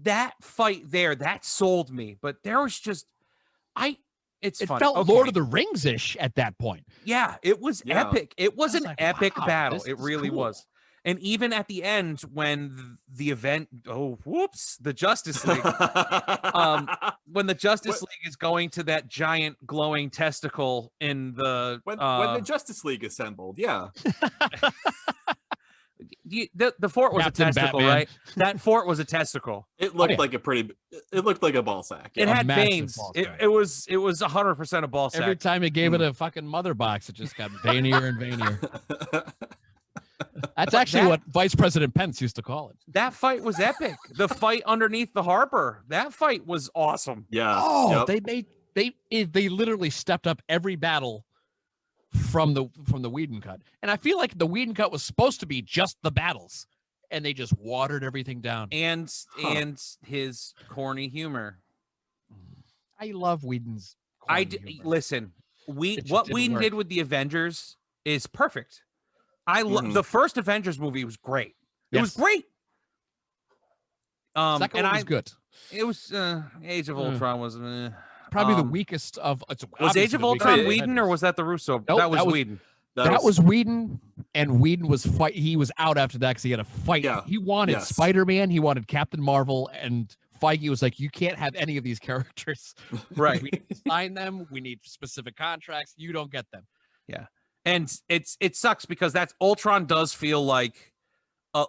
Speaker 1: that fight there, that sold me. But there was just it
Speaker 3: felt Lord of the Rings-ish at that point.
Speaker 1: Yeah, it was epic. It was an epic battle. It really
Speaker 3: cool.
Speaker 1: was. And even at the end, when the event, the Justice League, when the Justice League is going to that giant glowing testicle in the
Speaker 2: when the Justice League assembled,
Speaker 1: the fort was
Speaker 3: Captain
Speaker 1: a testicle,
Speaker 3: Batman.
Speaker 1: right? That fort was a testicle.
Speaker 2: It looked like it looked like a ball sack.
Speaker 1: It had veins. It was 100% a ball sack.
Speaker 3: Every time it gave it a fucking mother box, it just got veinier and veinier. That's actually what Vice President Pence used to call it.
Speaker 1: That fight was epic. The fight underneath the harbor, that fight was awesome.
Speaker 2: Yeah.
Speaker 3: Oh, they literally stepped up every battle from the Whedon cut. And I feel like the Whedon cut was supposed to be just the battles, and they just watered everything down.
Speaker 1: And his corny humor.
Speaker 3: I love Whedon's corny humor.
Speaker 1: Listen, what Whedon did with the Avengers is perfect. The first Avengers movie was great. It was great.
Speaker 3: Second one was good.
Speaker 1: It was Age of Ultron was
Speaker 3: probably the weakest of.
Speaker 1: Was Age of Ultron Whedon or was that the Russo?
Speaker 3: Nope,
Speaker 1: that was Whedon.
Speaker 3: That was Whedon, and Whedon was He was out after that because he had a fight.
Speaker 2: Yeah.
Speaker 3: He wanted Spider-Man. He wanted Captain Marvel, and Feige was like, "You can't have any of these characters.
Speaker 1: Right?
Speaker 3: We need to sign them. We need specific contracts. You don't get them."
Speaker 1: Yeah. And it sucks because Ultron does feel like a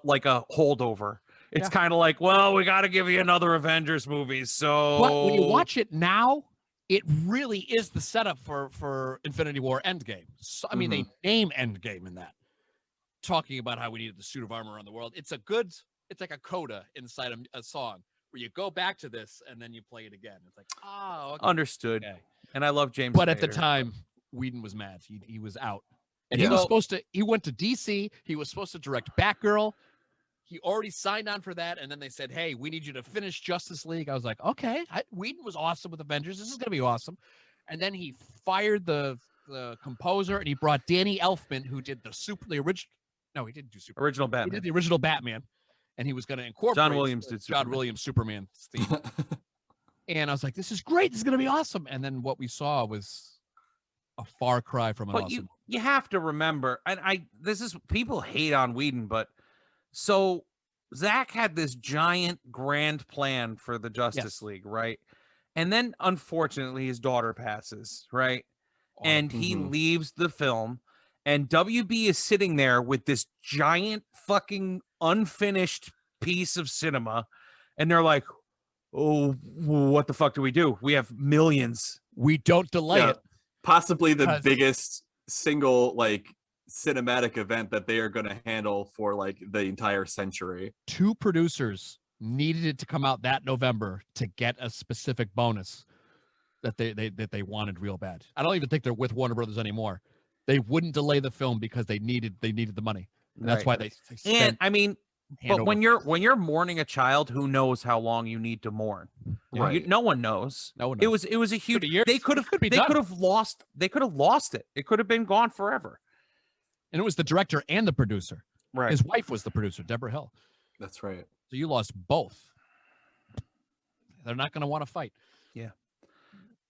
Speaker 1: holdover. It's kind of like, well, we got to give you another Avengers movie. So
Speaker 3: but when you watch it now, it really is the setup for Infinity War Endgame. So, I mean, they name Endgame in that, talking about how we needed the suit of armor around the world. It's like a coda inside a song where you go back to this and then you play it again. It's like, oh, okay.
Speaker 1: Understood.
Speaker 3: Okay.
Speaker 1: And I love James.
Speaker 3: But
Speaker 1: Spader.
Speaker 3: at the time, Whedon was mad. He was out. And he was supposed to, he went to DC. He was supposed to direct Batgirl. He already signed on for that. And then they said, hey, we need you to finish Justice League. I was like, okay. Whedon was awesome with Avengers. This is going to be awesome. And then he fired the composer and he brought Danny Elfman, who did the original. No, he didn't do Superman.
Speaker 1: Original Batman.
Speaker 3: He did the original Batman. And he was going to incorporate
Speaker 1: John Williams did
Speaker 3: John Williams Superman theme. And I was like, this is great. This is going to be awesome. And then what we saw was a far cry from an awesome.
Speaker 1: You have to remember, and people hate on Whedon, but so Zach had this giant grand plan for the Justice League, right? And then unfortunately his daughter passes, right? And he leaves the film, and WB is sitting there with this giant fucking unfinished piece of cinema, and they're like, oh, what the fuck do we do? We have millions.
Speaker 3: We don't delay it.
Speaker 2: Possibly the biggest single cinematic event that they are going to handle for the entire century. 2 producers needed it to come out that November to get a specific bonus that they wanted real bad. I don't even think they're with Warner Brothers anymore. They wouldn't delay the film because they needed the money. And that's why they
Speaker 1: and I mean, but when you're mourning a child, who knows how long you need to mourn?
Speaker 2: Right.
Speaker 1: No one knows.
Speaker 3: No one knows.
Speaker 1: It was a huge. They could have lost it. It could have been gone forever.
Speaker 3: And it was the director and the producer.
Speaker 1: Right.
Speaker 3: His wife was the producer, Deborah Hill.
Speaker 2: That's right.
Speaker 3: So you lost both. They're not going to want to fight.
Speaker 1: Yeah.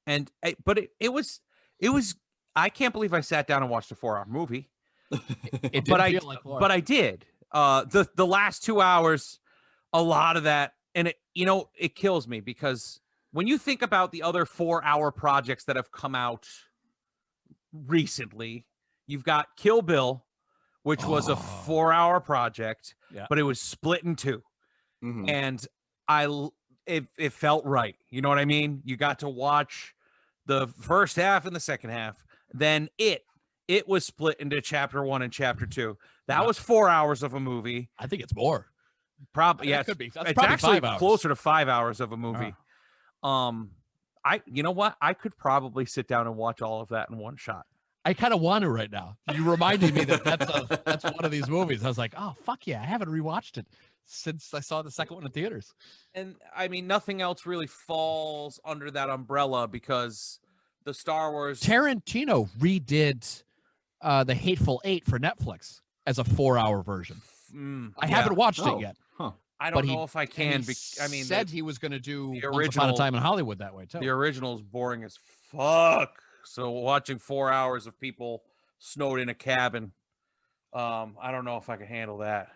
Speaker 1: And but it was. I can't believe I sat down and watched a 4-hour movie.
Speaker 3: But
Speaker 1: I did. The last 2 hours, a lot of that, and it kills me because when you think about the other 4-hour projects that have come out recently, you've got Kill Bill, which was a 4-hour project, but it was split in 2, and it felt right. You know what I mean? You got to watch the first half and the second half. Then it was split into chapter 1 and chapter 2. That was 4 hours of a movie.
Speaker 3: I think it's more.
Speaker 1: Probably, yeah.
Speaker 3: It could be. That's
Speaker 1: it's
Speaker 3: probably
Speaker 1: actually
Speaker 3: 5 hours.
Speaker 1: closer to 5 hours of a movie. You know what? I could probably sit down and watch all of that in one shot.
Speaker 3: I kind of want to right now. You reminded me that's one of these movies. I was like, oh fuck yeah, I haven't rewatched it since I saw the second one in theaters.
Speaker 1: And I mean, nothing else really falls under that umbrella because the Star Wars.
Speaker 3: Tarantino redid The Hateful Eight for Netflix as a 4-hour version. I haven't watched it yet.
Speaker 2: Huh.
Speaker 1: I don't know if I can. I mean,
Speaker 3: said he was going to do
Speaker 1: the
Speaker 3: Once Upon a Time in Hollywood that way too.
Speaker 1: The original is boring as fuck. So watching 4 hours of people snowed in a cabin, I don't know if I can handle that.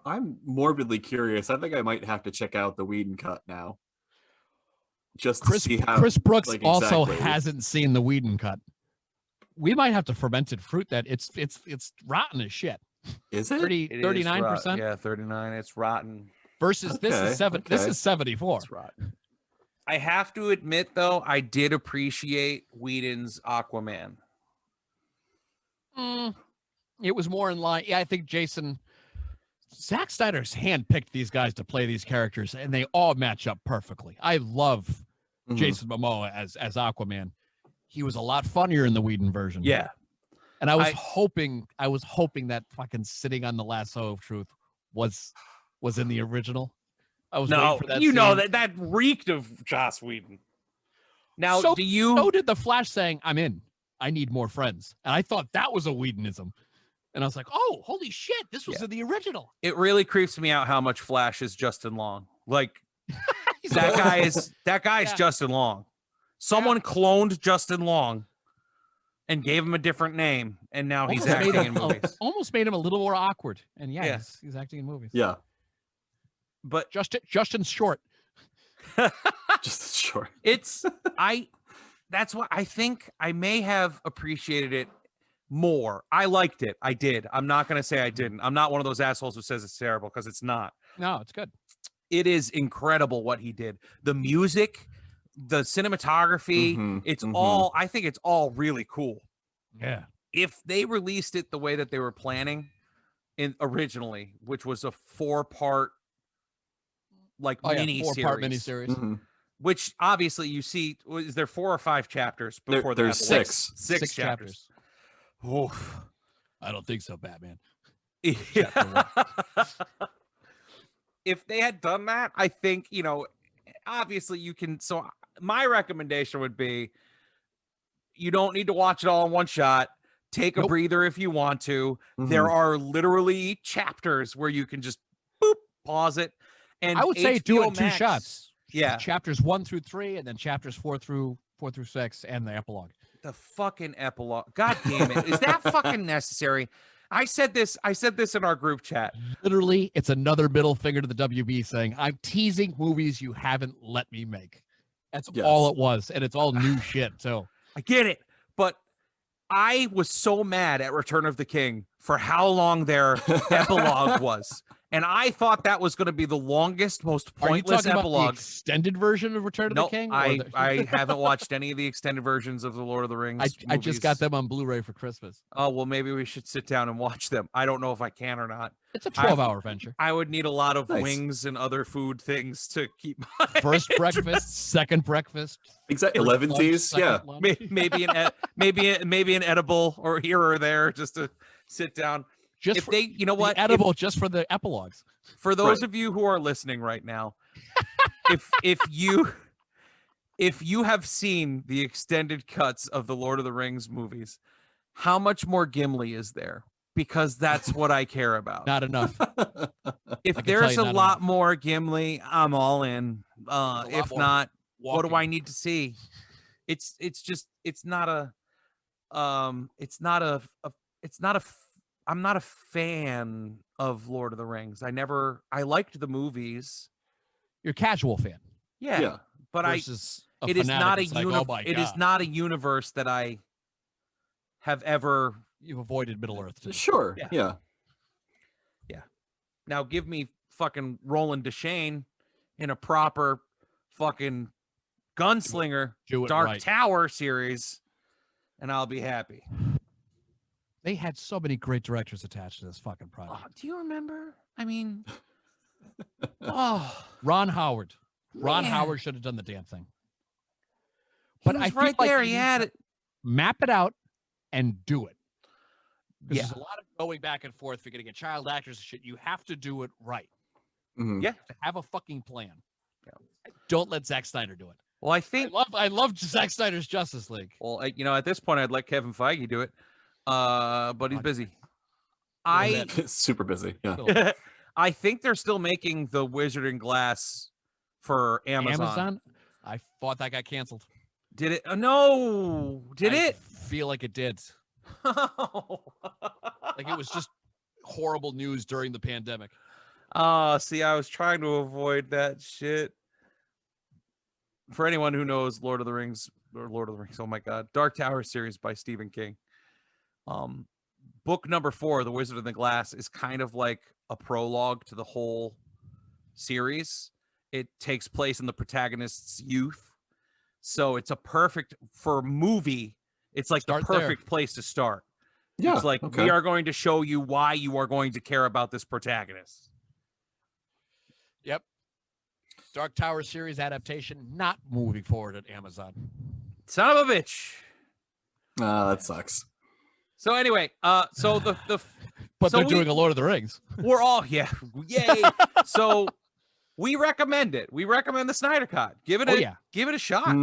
Speaker 2: I'm morbidly curious. I think I might have to check out the Whedon cut now. Just to see how
Speaker 3: Chris Brooks also hasn't seen the Whedon cut. We might have to fermented fruit that. It's rotten as shit.
Speaker 2: Is it?
Speaker 3: 39%?
Speaker 1: Yeah, 39. It's rotten.
Speaker 3: Versus this is 74.
Speaker 1: It's rotten. I have to admit though, I did appreciate Whedon's Aquaman.
Speaker 3: It was more in line. Yeah, I think Zack Snyder's handpicked these guys to play these characters, and they all match up perfectly. I love Jason Momoa as Aquaman. He was a lot funnier in the Whedon version.
Speaker 1: Yeah.
Speaker 3: And I was hoping that fucking sitting on the lasso of truth was in the original. I was waiting for that.
Speaker 1: You know that reeked of Joss Whedon. Now,
Speaker 3: so did the Flash saying, "I'm in. I need more friends," and I thought that was a Whedonism. And I was like, "Oh, holy shit! This was in the original."
Speaker 1: It really creeps me out how much Flash is Justin Long. Like that guy is Justin Long. Someone cloned Justin Long and gave him a different name, and now he's acting in movies.
Speaker 3: Almost made him a little more awkward, and he's acting in movies.
Speaker 2: Yeah,
Speaker 3: but Justin's short.
Speaker 2: Just short.
Speaker 1: That's why I think I may have appreciated it more. I liked it. I did. I'm not going to say I didn't. I'm not one of those assholes who says it's terrible, because it's not.
Speaker 3: No, it's good.
Speaker 1: It is incredible what he did. The music, the cinematography, it's all, I think it's all really cool.
Speaker 3: Yeah.
Speaker 1: If they released it the way that they were planning originally, which was a 4-part mini-series. Which obviously you see, is there 4 or 5 chapters before
Speaker 2: there's 6.
Speaker 1: 6 chapters. Oof.
Speaker 3: I don't think so, Batman.
Speaker 1: Yeah. If they had done that, I think, obviously you can. So my recommendation would be, you don't need to watch it all in one shot. Take a breather if you want to. There are literally chapters where you can just pause it. And
Speaker 3: I would say do it in 2 shots.
Speaker 1: Yeah,
Speaker 3: chapters 1 through 3, and then chapters 4 through 6, and the epilogue.
Speaker 1: The fucking epilogue. God damn it. Is that fucking necessary? I said this in our group chat.
Speaker 3: Literally, it's another middle finger to the WB saying, I'm teasing movies you haven't let me make. That's all it was. And it's all new shit. So
Speaker 1: I get it. But I was so mad at Return of the King for how long their epilogue was. And I thought that was going to be the longest, most pointless epilogue.
Speaker 3: About the extended version of Return of the King?
Speaker 1: I haven't watched any of the extended versions of the Lord of the Rings.
Speaker 3: I just got them on Blu-ray for Christmas.
Speaker 1: Oh, well, maybe we should sit down and watch them. I don't know if I can or not.
Speaker 3: It's a 12-hour venture.
Speaker 1: I would need a lot of wings and other food things to keep my
Speaker 3: first breakfast, second breakfast.
Speaker 2: Exactly. 11s. Yeah.
Speaker 1: Maybe an edible or here or there just to sit down.
Speaker 3: Just edible just for the epilogues.
Speaker 1: For those of you who are listening right now, if you have seen the extended cuts of the Lord of the Rings movies, how much more Gimli is there? Because that's what I care about.
Speaker 3: Not enough.
Speaker 1: If there's a lot more Gimli, I'm all in. If not, what do I need to see? It's not I'm not a fan of Lord of the Rings. I liked the movies.
Speaker 3: You're a casual fan.
Speaker 1: Yeah. But it is not a universe that I have ever.
Speaker 3: You've avoided Middle Earth. Too.
Speaker 2: Sure. Yeah.
Speaker 1: Now give me fucking Roland Deschain in a proper fucking gunslinger Dark Tower series, and I'll be happy.
Speaker 3: They had so many great directors attached to this fucking project.
Speaker 1: Do you remember? I mean,
Speaker 3: Ron Howard. Ron Howard should have done the damn thing.
Speaker 1: But I feel like he had it.
Speaker 3: Map it out and do it. There's a lot of going back and forth. If you're going to get child actors and shit, you have to do it right.
Speaker 1: Yeah.
Speaker 3: You have to have a fucking plan. Yeah. Don't let Zack Snyder do it.
Speaker 1: Well, I think
Speaker 3: I love Zack Snyder's Justice League.
Speaker 1: Well, at this point, I'd let Kevin Feige do it. But he's busy.
Speaker 2: Super busy. Yeah.
Speaker 1: I think they're still making the Wizard and Glass for Amazon.
Speaker 3: I thought that got canceled.
Speaker 1: Did it? No. Did it?
Speaker 3: Feel like it did. Like it was just horrible news during the pandemic.
Speaker 1: See, I was trying to avoid that shit. For anyone who knows Lord of the Rings, oh my God, Dark Tower series by Stephen King. Book number 4, The Wizard of the Glass, is kind of like a prologue to the whole series. It takes place in the protagonist's youth. So it's a perfect, for movie, it's like the perfect place to start.
Speaker 2: Yeah.
Speaker 1: It's like, we are going to show you why you are going to care about this protagonist.
Speaker 3: Yep. Dark Tower series adaptation not moving forward at Amazon.
Speaker 1: Son of a bitch.
Speaker 2: That sucks.
Speaker 1: So anyway, so the
Speaker 3: but they're doing a Lord of the Rings.
Speaker 1: We're all yay. So we recommend it. We recommend the Snyder Cut. Give it a shot.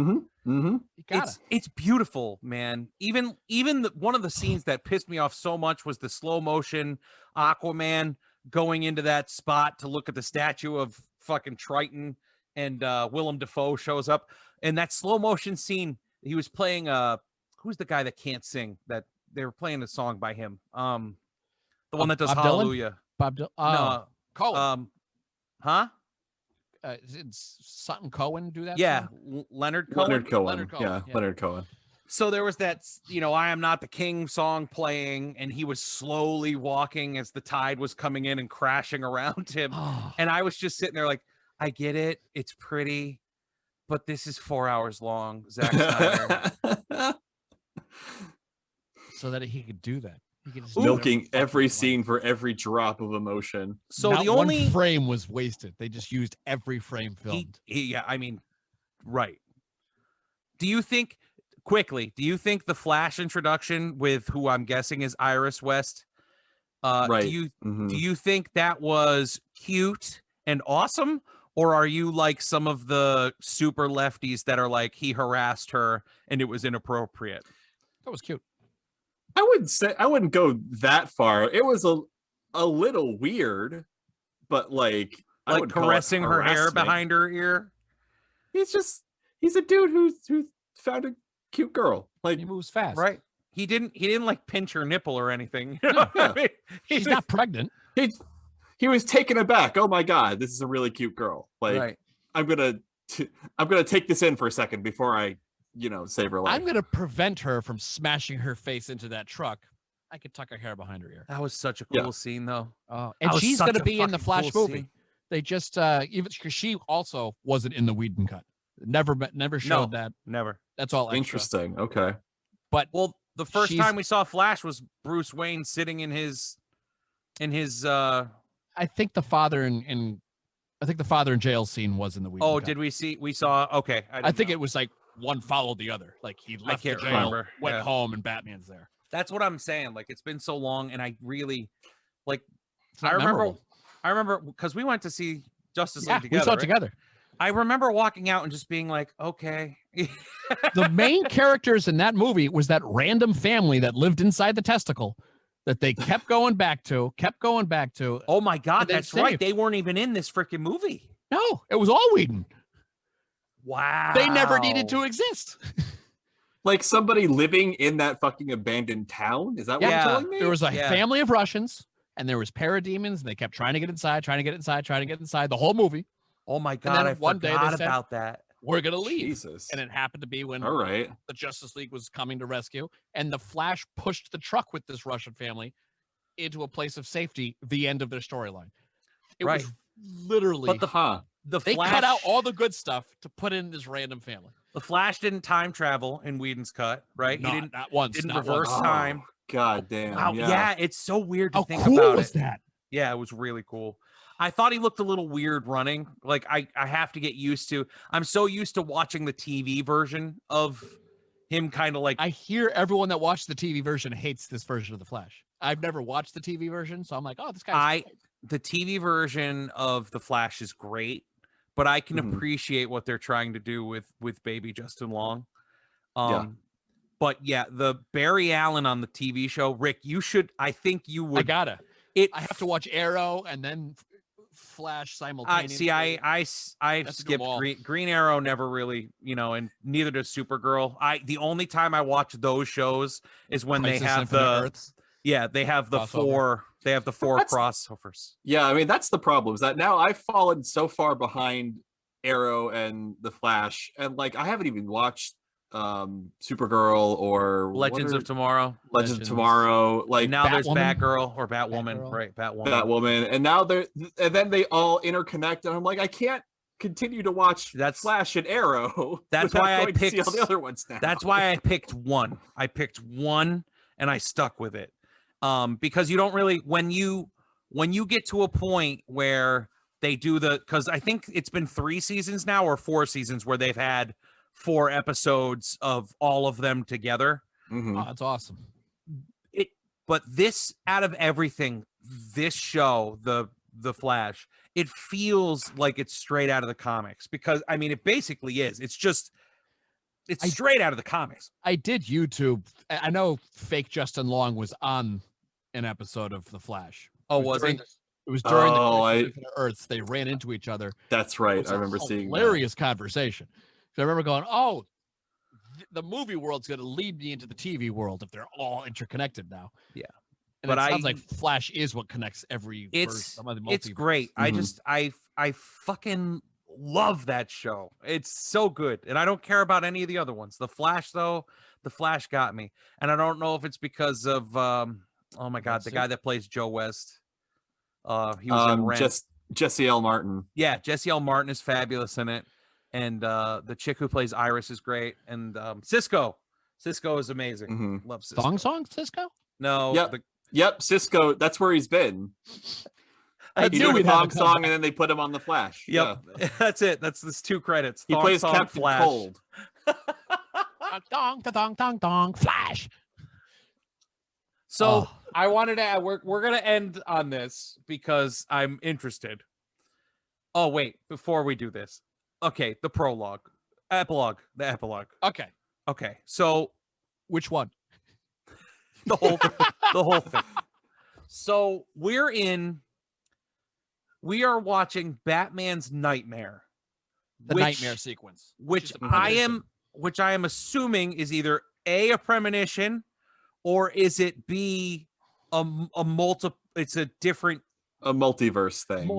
Speaker 1: It's beautiful, man. Even one of the scenes that pissed me off so much was the slow motion Aquaman going into that spot to look at the statue of fucking Triton, and Willem Dafoe shows up. And that slow motion scene, he was playing who's the guy that can't sing, that they were playing a song by him, the one that does
Speaker 3: Bob
Speaker 1: Hallelujah.
Speaker 3: No, Cohen.
Speaker 1: It's
Speaker 3: Sutton Cohen do that?
Speaker 1: Yeah,
Speaker 3: song?
Speaker 1: Leonard Cohen.
Speaker 2: Leonard Cohen.
Speaker 1: So there was that, I Am Not the King song playing, and he was slowly walking as the tide was coming in and crashing around him. And I was just sitting there like, I get it. It's pretty, but this is 4 hours long, Zack Snyder.
Speaker 3: So that he could do that. He could just
Speaker 2: milking every scene for every drop of emotion.
Speaker 1: So
Speaker 3: Not
Speaker 1: the only
Speaker 3: one frame was wasted. They just used every frame filmed.
Speaker 1: Right. Do you think the Flash introduction with who I'm guessing is Iris West?
Speaker 2: Right.
Speaker 1: Do you think that was cute and awesome? Or are you like some of the super lefties that are like, he harassed her and it was inappropriate?
Speaker 3: That was cute.
Speaker 2: I wouldn't go that far. It was a little weird, but like
Speaker 1: caressing her hair behind her ear.
Speaker 2: He's a dude who found a cute girl. Like,
Speaker 3: he moves fast.
Speaker 1: Right. He didn't like pinch her nipple or anything.
Speaker 3: I mean, she's not pregnant.
Speaker 2: He was taken aback. Oh my God, this is a really cute girl. Like,
Speaker 1: right.
Speaker 2: I'm gonna take this in for a second before I save her life.
Speaker 3: I'm gonna prevent her from smashing her face into that truck. I could tuck her hair behind her ear.
Speaker 1: That was such a cool scene, though.
Speaker 3: And she's gonna be in the Flash movie. Scene. They just even because she also wasn't in the Whedon cut. Never showed that.
Speaker 1: Never.
Speaker 3: That's all extra.
Speaker 2: Interesting. Okay.
Speaker 3: But
Speaker 1: the first time we saw Flash was Bruce Wayne sitting in his.
Speaker 3: I think the father in jail scene was in the Whedon cut.
Speaker 1: Did we see? We saw. Okay.
Speaker 3: I think it was like one followed the other. Like he left the jail, went home, and Batman's there.
Speaker 1: That's what I'm saying. Like, it's been so long, and I really like.
Speaker 3: I
Speaker 1: remember because we went to see Justice League together.
Speaker 3: We saw it together.
Speaker 1: I remember walking out and just being like, okay.
Speaker 3: The main characters in that movie was that random family that lived inside the testicle that they kept going back to.
Speaker 1: Oh my God, that's right. They weren't even in this freaking movie.
Speaker 3: No, it was all Whedon.
Speaker 1: Wow.
Speaker 3: They never needed to exist.
Speaker 2: Like somebody living in that fucking abandoned town? Is that what you're telling me?
Speaker 3: There was a family of Russians, and there was parademons, and they kept trying to get inside the whole movie.
Speaker 1: Oh my God, I forgot about that.
Speaker 3: We're going to leave.
Speaker 2: Jesus.
Speaker 3: And it happened to be when
Speaker 2: the
Speaker 3: Justice League was coming to rescue, and the Flash pushed the truck with this Russian family into a place of safety, the end of their storyline. It was literally...
Speaker 1: But
Speaker 3: they cut out all the good stuff to put in this random family.
Speaker 1: The Flash didn't time travel in Whedon's cut, right?
Speaker 3: He didn't. Not once.
Speaker 1: Didn't reverse time.
Speaker 2: God damn.
Speaker 1: Wow, yeah, it's so weird to think
Speaker 3: cool
Speaker 1: about
Speaker 3: was that?
Speaker 1: Yeah, it was really cool. I thought he looked a little weird running. Like, I have to get used to. I'm so used to watching the TV version of him kind of like...
Speaker 3: I hear everyone that watched the TV version hates this version of The Flash. I've never watched the TV version, so I'm like, oh, this guy.
Speaker 1: The TV version of The Flash is great, but I can appreciate what they're trying to do with baby Justin Long. But yeah, the Barry Allen on the TV show, Rick, you should. I think you would.
Speaker 3: I have to watch Arrow and then Flash simultaneously.
Speaker 1: I skipped Green Arrow. Never really, and neither does Supergirl. The only time I watch those shows is when
Speaker 3: Crisis
Speaker 1: they have
Speaker 3: Infinite Earths.
Speaker 1: they have the
Speaker 3: Crossover.
Speaker 1: four crossovers.
Speaker 2: Yeah, I mean that's the problem. Is that now I've fallen so far behind Arrow and the Flash, and like I haven't even watched Supergirl or
Speaker 1: Legends of Tomorrow.
Speaker 2: Legends of Tomorrow. Like
Speaker 1: and now there's
Speaker 3: Batwoman?
Speaker 1: Batgirl or Batwoman, right?
Speaker 2: Batwoman, and now and then they all interconnect, and I'm like, I can't continue to watch Flash and Arrow.
Speaker 1: That's why I picked
Speaker 2: see all the other ones now.
Speaker 1: That's why I picked one. I picked one, and I stuck with it. Because you don't really when you get to a point where they do because I think it's been 3 seasons now or 4 seasons where they've had 4 episodes of all of them together.
Speaker 3: Mm-hmm. Oh, that's awesome.
Speaker 1: But this, out of everything, this show, the Flash, it feels like it's straight out of the comics because I mean it basically is. It's straight out of the comics.
Speaker 3: I did YouTube. I know fake Justin Long was on an episode of The Flash.
Speaker 1: Oh, was he?
Speaker 3: It was during the Infinite Earths. They ran into each other.
Speaker 2: That's right. I remember seeing
Speaker 3: hilarious conversation. So I remember going, "Oh, the movie world's going to lead me into the TV world if they're all interconnected now."
Speaker 1: Yeah,
Speaker 3: and it sounds like Flash is what connects every.
Speaker 1: It's great.
Speaker 3: Mm-hmm.
Speaker 1: I fucking love that show. It's so good, and I don't care about any of the other ones. The Flash, though, the Flash got me, and I don't know if it's because of oh my god, the guy that plays Joe West. He was in Rent.
Speaker 2: Jesse L. Martin.
Speaker 1: Yeah, Jesse L. Martin is fabulous in it, and the chick who plays Iris is great, and Cisco is amazing.
Speaker 2: Mm-hmm.
Speaker 1: Love Cisco.
Speaker 3: Song Cisco?
Speaker 2: No. Yep, Cisco. That's where he's been.
Speaker 1: He
Speaker 2: did a song, and then they put him on the Flash.
Speaker 1: Yep, yeah. That's it. That's this 2 credits.
Speaker 2: He plays Captain
Speaker 1: Flash.
Speaker 2: Cold.
Speaker 3: Dong, dong, dong, dong, Flash.
Speaker 1: So I wanted to. We're gonna end on this because I'm interested. Oh wait, before we do this, okay, the epilogue. Okay. So
Speaker 3: which one?
Speaker 1: The whole thing. So we are watching Batman's Nightmare.
Speaker 3: The nightmare sequence.
Speaker 1: Which I am assuming is either a premonition or is it B a
Speaker 2: multiverse thing.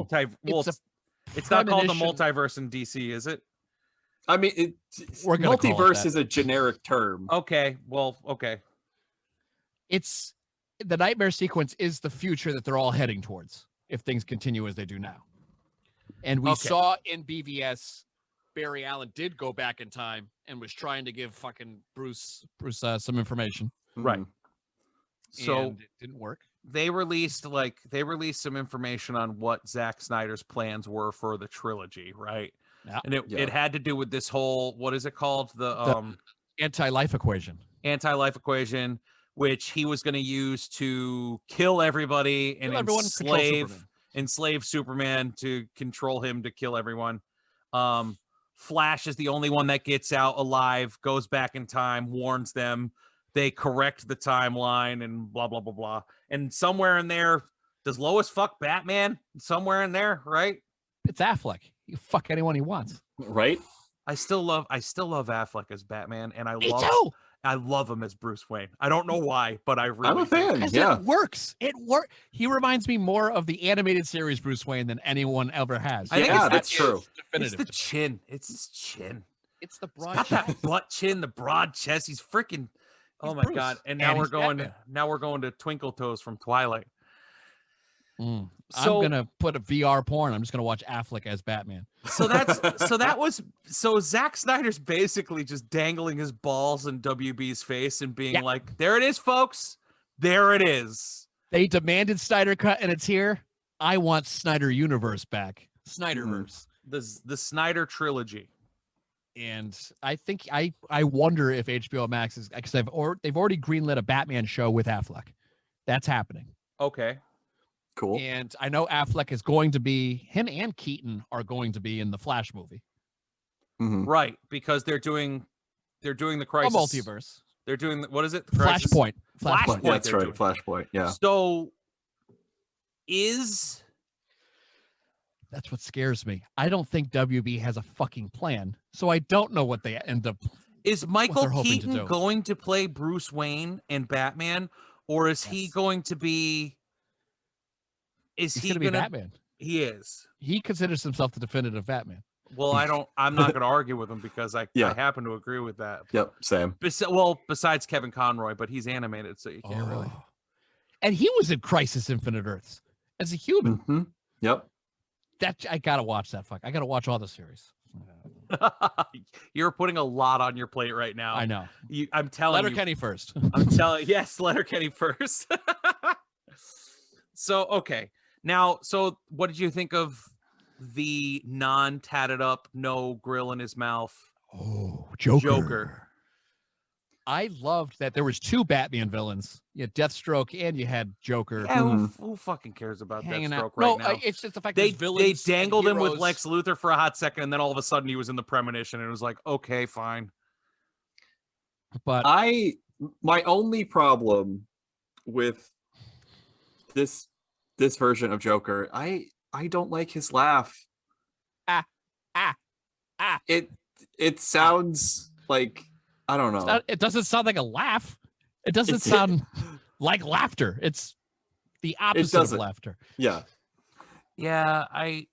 Speaker 1: It's not called the multiverse in DC, is it?
Speaker 2: I mean, multiverse is a generic term.
Speaker 1: Okay. Well, okay.
Speaker 3: It's the nightmare sequence is the future that they're all heading towards if things continue as they do now. And we saw in BVS, Barry Allen did go back in time and was trying to give fucking Bruce some information.
Speaker 1: Right. So
Speaker 3: it didn't work.
Speaker 1: They released some information on what Zack Snyder's plans were for the trilogy, right?
Speaker 3: Yeah.
Speaker 1: And it had to do with this whole, what is it called? The
Speaker 3: anti-life equation.
Speaker 1: Anti-life equation, which he was going to use to kill everybody and enslave Superman to control him to kill everyone. Flash is the only one that gets out alive, goes back in time, warns them. They correct the timeline and blah, blah, blah, blah. And somewhere in there, does Lois fuck Batman? Somewhere in there, right?
Speaker 3: It's Affleck. You fuck anyone he wants.
Speaker 2: Right?
Speaker 1: I still love Affleck as Batman, and I love him as Bruce Wayne. I don't know why, but I'm
Speaker 2: a fan. Yeah,
Speaker 3: it works. He reminds me more of the animated series Bruce Wayne than anyone ever has.
Speaker 2: I think that's true.
Speaker 1: It's the chin. It's his chin.
Speaker 3: It's the broad chin.
Speaker 1: That butt chin, the broad chest. He's freaking. Oh my god! And now we're going to Twinkle Toes from Twilight.
Speaker 3: So, I'm gonna put a VR porn. I'm just gonna watch Affleck as Batman.
Speaker 1: So Zack Snyder's basically just dangling his balls in WB's face and being like, "There it is, folks. There it is."
Speaker 3: They demanded Snyder Cut, and it's here. I want Snyder Universe back. Snyderverse.
Speaker 1: The Snyder trilogy.
Speaker 3: And I think I wonder if HBO Max is because they've already greenlit a Batman show with Affleck. That's happening.
Speaker 1: Okay.
Speaker 2: Cool.
Speaker 3: And I know Affleck is going to be him and Keaton are going to be in the Flash movie.
Speaker 2: Mm-hmm.
Speaker 1: Right, because they're doing the Crisis
Speaker 3: multiverse.
Speaker 1: They're doing what is it?
Speaker 3: Flashpoint.
Speaker 1: Flashpoint.
Speaker 2: That's right. Flashpoint. Yeah.
Speaker 1: So is
Speaker 3: That's what scares me. I don't think WB has a fucking plan, so I don't know what they end up.
Speaker 1: Is Michael Keaton
Speaker 3: to
Speaker 1: going to play Bruce Wayne and Batman, or is he going to be? He's going to
Speaker 3: be Batman?
Speaker 1: He is.
Speaker 3: He considers himself the definitive Batman.
Speaker 1: Well, I'm not going to argue with him because I happen to agree with that.
Speaker 2: Yep, same.
Speaker 1: Besides Kevin Conroy, but he's animated, so you can't really.
Speaker 3: And he was in Crisis Infinite Earths as a human.
Speaker 2: Mm-hmm. Yep.
Speaker 3: I gotta watch that. I gotta watch all the series.
Speaker 1: You're putting a lot on your plate right now.
Speaker 3: I know.
Speaker 1: I'm telling you.
Speaker 3: Letterkenny first.
Speaker 1: Yes, Letterkenny first. So, okay. Now, what did you think of the non-tatted up, no grill in his mouth?
Speaker 3: Oh, Joker. I loved that there was 2 Batman villains. You had Deathstroke and you had Joker.
Speaker 1: Yeah, who fucking cares about Deathstroke right now?
Speaker 3: It's just the fact
Speaker 1: they
Speaker 3: dangled
Speaker 1: him with Lex Luthor for a hot second, and then all of a sudden he was in the premonition, and it was like, okay, fine.
Speaker 3: But
Speaker 2: my only problem with this version of Joker, I don't like his laugh. It sounds like, I don't know.
Speaker 3: It doesn't sound like a laugh. It doesn't sound like laughter. It's the opposite of laughter.
Speaker 2: Yeah.
Speaker 1: Yeah, I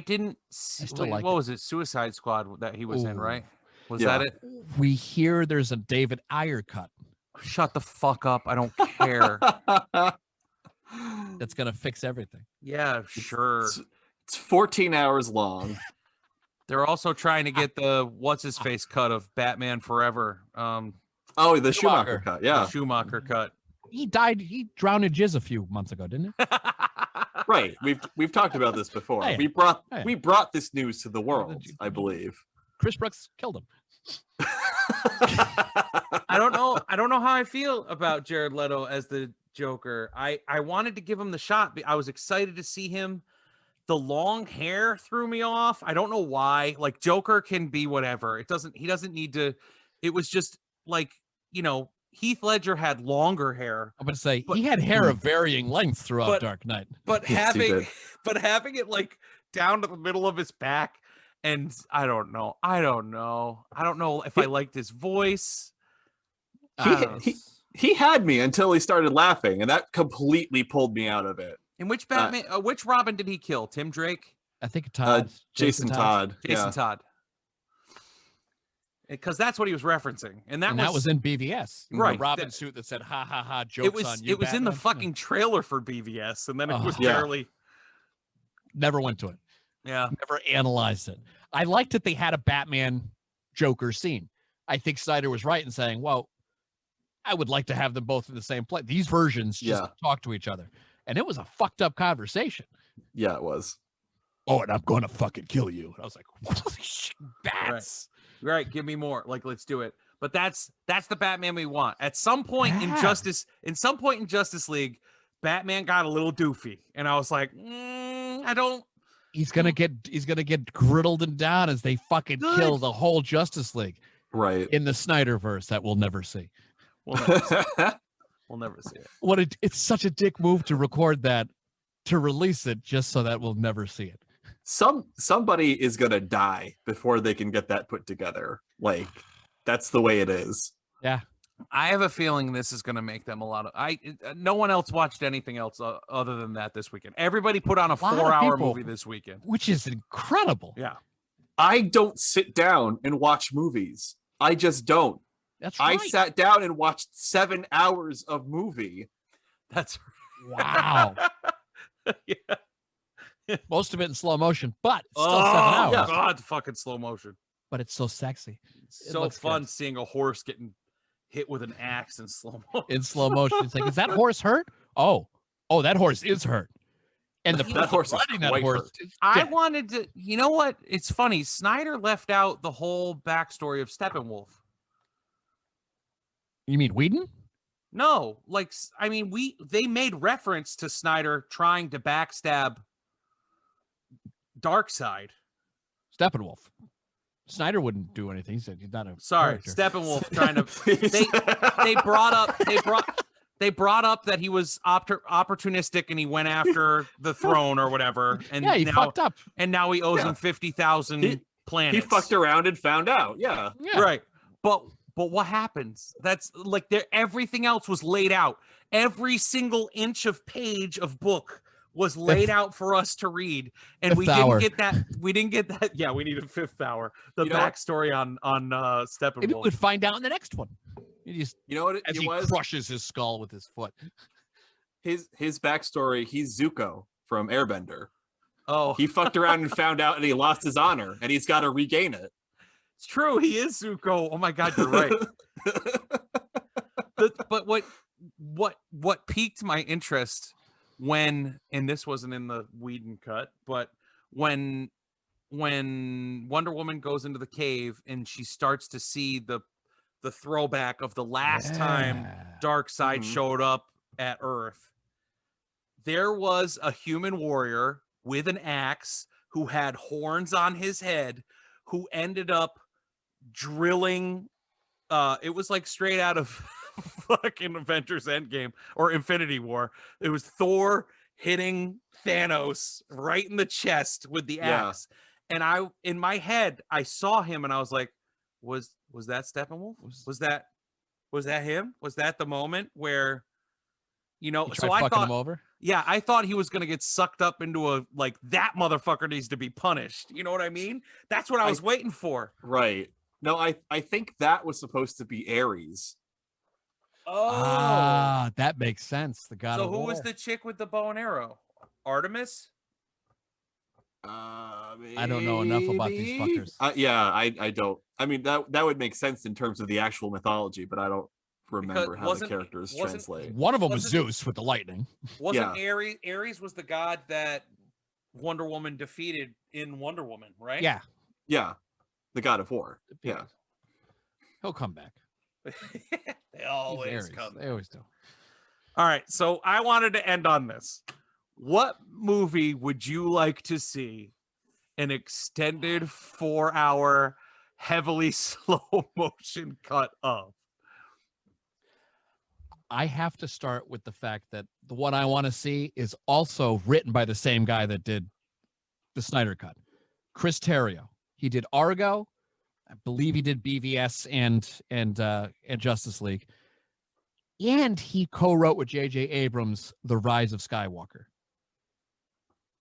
Speaker 1: didn't see, what was it? Suicide Squad that he was in, right? Was that it?
Speaker 3: We hear there's a David Ayer cut.
Speaker 1: Shut the fuck up. I don't care.
Speaker 3: That's going to fix everything.
Speaker 1: Yeah, sure.
Speaker 2: It's 14 hours long.
Speaker 1: They're also trying to get the what's-his-face cut of Batman Forever.
Speaker 2: The Schumacher cut, yeah.
Speaker 1: The Schumacher cut.
Speaker 3: He drowned in jizz a few months ago, didn't he?
Speaker 2: Right. We've talked about this before.
Speaker 3: Yeah.
Speaker 2: We brought this news to the world, I believe.
Speaker 3: Chris Brooks killed him.
Speaker 1: I don't know how I feel about Jared Leto as the Joker. I wanted to give him the shot. I was excited to see him. The long hair threw me off. I don't know why. Like, Joker can be whatever. He doesn't need to. It was just like, Heath Ledger had longer hair.
Speaker 3: I'm going to say he had hair of varying lengths throughout Dark Knight.
Speaker 1: But having it like down to the middle of his back, and I don't know if I liked his voice.
Speaker 2: He had me until he started laughing, and that completely pulled me out of it.
Speaker 1: In which Batman, which Robin did he kill? Tim Drake?
Speaker 3: I think Todd.
Speaker 2: Jason Todd.
Speaker 1: Jason Todd. Because that's what he was referencing, and that was
Speaker 3: in BVS,
Speaker 1: right?
Speaker 3: The Robin suit that said "ha ha ha" jokes on you.
Speaker 1: It was in the fucking trailer for BVS, and then it was barely.
Speaker 3: Never went to it.
Speaker 1: Yeah,
Speaker 3: never analyzed it. I liked that they had a Batman Joker scene. I think Snyder was right in saying, "Well, I would like to have them both in the same place. These versions just talk to each other." And it was a fucked up conversation.
Speaker 2: Yeah, it was.
Speaker 3: Oh, and I'm going to fucking kill you. And I was like, holy shit, bats.
Speaker 1: Right. Give me more. Like, let's do it. But that's the Batman we want. At some point in Justice League, Batman got a little doofy. And I was like, I don't.
Speaker 3: He's gonna get griddled and down as they fucking kill the whole Justice League.
Speaker 2: Right.
Speaker 3: In the Snyderverse that we'll never see.
Speaker 1: We'll never see it.
Speaker 3: It's such a dick move to record that, to release it just so that we'll never see it.
Speaker 2: Somebody is gonna die before they can get that put together. Like, that's the way it is.
Speaker 3: Yeah.
Speaker 1: I have a feeling this is gonna make them a lot of. No one else watched anything else other than that this weekend. Everybody put on a 4-hour movie this weekend,
Speaker 3: which is incredible.
Speaker 1: Yeah.
Speaker 2: I don't sit down and watch movies. I just don't.
Speaker 3: That's right.
Speaker 2: I sat down and watched 7 hours of movie.
Speaker 1: That's
Speaker 3: wow. Yeah. Most of it in slow motion, but still 7 hours.
Speaker 1: Oh God, fucking slow motion.
Speaker 3: But it's so sexy.
Speaker 1: It's so fun seeing a horse getting hit with an axe in slow motion.
Speaker 3: In slow motion, it's like, is that horse hurt? Oh, that horse is hurt. And
Speaker 2: that horse
Speaker 3: riding that horse.
Speaker 1: I wanted to. You know what? It's funny. Snyder left out the whole backstory of Steppenwolf.
Speaker 3: You mean Whedon?
Speaker 1: No, they made reference to Snyder trying to backstab Darkseid.
Speaker 3: Steppenwolf. Snyder wouldn't do anything. He said he's not a
Speaker 1: character. Steppenwolf trying to they brought up that he was opportunistic and he went after the throne or whatever. And
Speaker 3: yeah, he fucked up.
Speaker 1: And now he owes him 50,000 planets.
Speaker 2: He fucked around and found out. Yeah.
Speaker 1: Right. But what happens? That's like everything else was laid out. Every single inch of page of book was laid out for us to read, and we didn't get that. We didn't get that. Yeah, we needed fifth hour. The backstory on Steppenwolf.
Speaker 3: Maybe we'd find out in the next one.
Speaker 2: You know what?
Speaker 3: As he crushes his skull with his foot.
Speaker 2: His backstory. He's Zuko from Airbender.
Speaker 1: Oh,
Speaker 2: he fucked around and found out, and he lost his honor, and he's got to regain it.
Speaker 1: It's true. He is Zuko. Oh my God, you're right. But what piqued my interest when, and this wasn't in the Whedon cut, but when Wonder Woman goes into the cave and she starts to see the throwback of the last time Darkseid showed up at Earth, there was a human warrior with an axe who had horns on his head who ended up drilling. It was like straight out of fucking Avengers Endgame or Infinity War. It was Thor hitting Thanos right in the chest with the axe. And in my head, I saw him and I was like, was that Steppenwolf? Was that him? Was that the moment where, so I thought
Speaker 3: him over?
Speaker 1: Yeah, I thought he was going to get sucked up into that motherfucker needs to be punished. You know what I mean? That's what I was waiting for.
Speaker 2: Right. No, I think that was supposed to be Ares.
Speaker 1: Oh,
Speaker 3: that makes sense. The god of war.
Speaker 1: So who was the chick with the bow and arrow? Artemis?
Speaker 3: I don't know enough about these fuckers.
Speaker 2: I don't. I mean, that would make sense in terms of the actual mythology, but I don't remember how the characters translate.
Speaker 3: One of them was Zeus with the lightning.
Speaker 1: Wasn't Ares was the god that Wonder Woman defeated in Wonder Woman, right?
Speaker 3: Yeah.
Speaker 2: Yeah. The god of war. Yeah.
Speaker 3: He'll come back.
Speaker 1: They always come.
Speaker 3: They always do.
Speaker 1: All right. So I wanted to end on this. What movie would you like to see an extended 4-hour, heavily slow motion cut of?
Speaker 3: I have to start with the fact that the one I want to see is also written by the same guy that did the Snyder Cut, Chris Terrio. He did Argo. I believe he did BVS and Justice League. And he co-wrote with J.J. Abrams The Rise of Skywalker,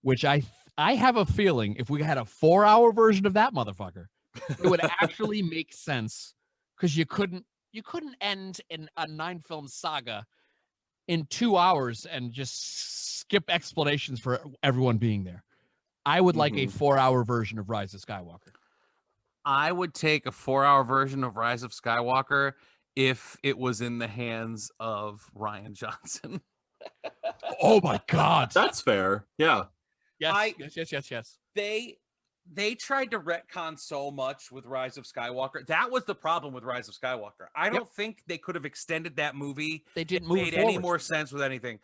Speaker 3: which I have a feeling if we had a 4-hour version of that motherfucker, it would actually make sense, because you couldn't end in a 9-film saga in 2 hours and just skip explanations for everyone being there. I would like a 4-hour version of Rise of Skywalker.
Speaker 1: I would take a 4-hour version of Rise of Skywalker if it was in the hands of Rian Johnson.
Speaker 3: Oh my God.
Speaker 2: That's fair. Yeah.
Speaker 3: Yes.
Speaker 1: They tried to retcon so much with Rise of Skywalker. That was the problem with Rise of Skywalker. I don't think they could have extended that movie.
Speaker 3: They didn't move
Speaker 1: made any more sense with anything.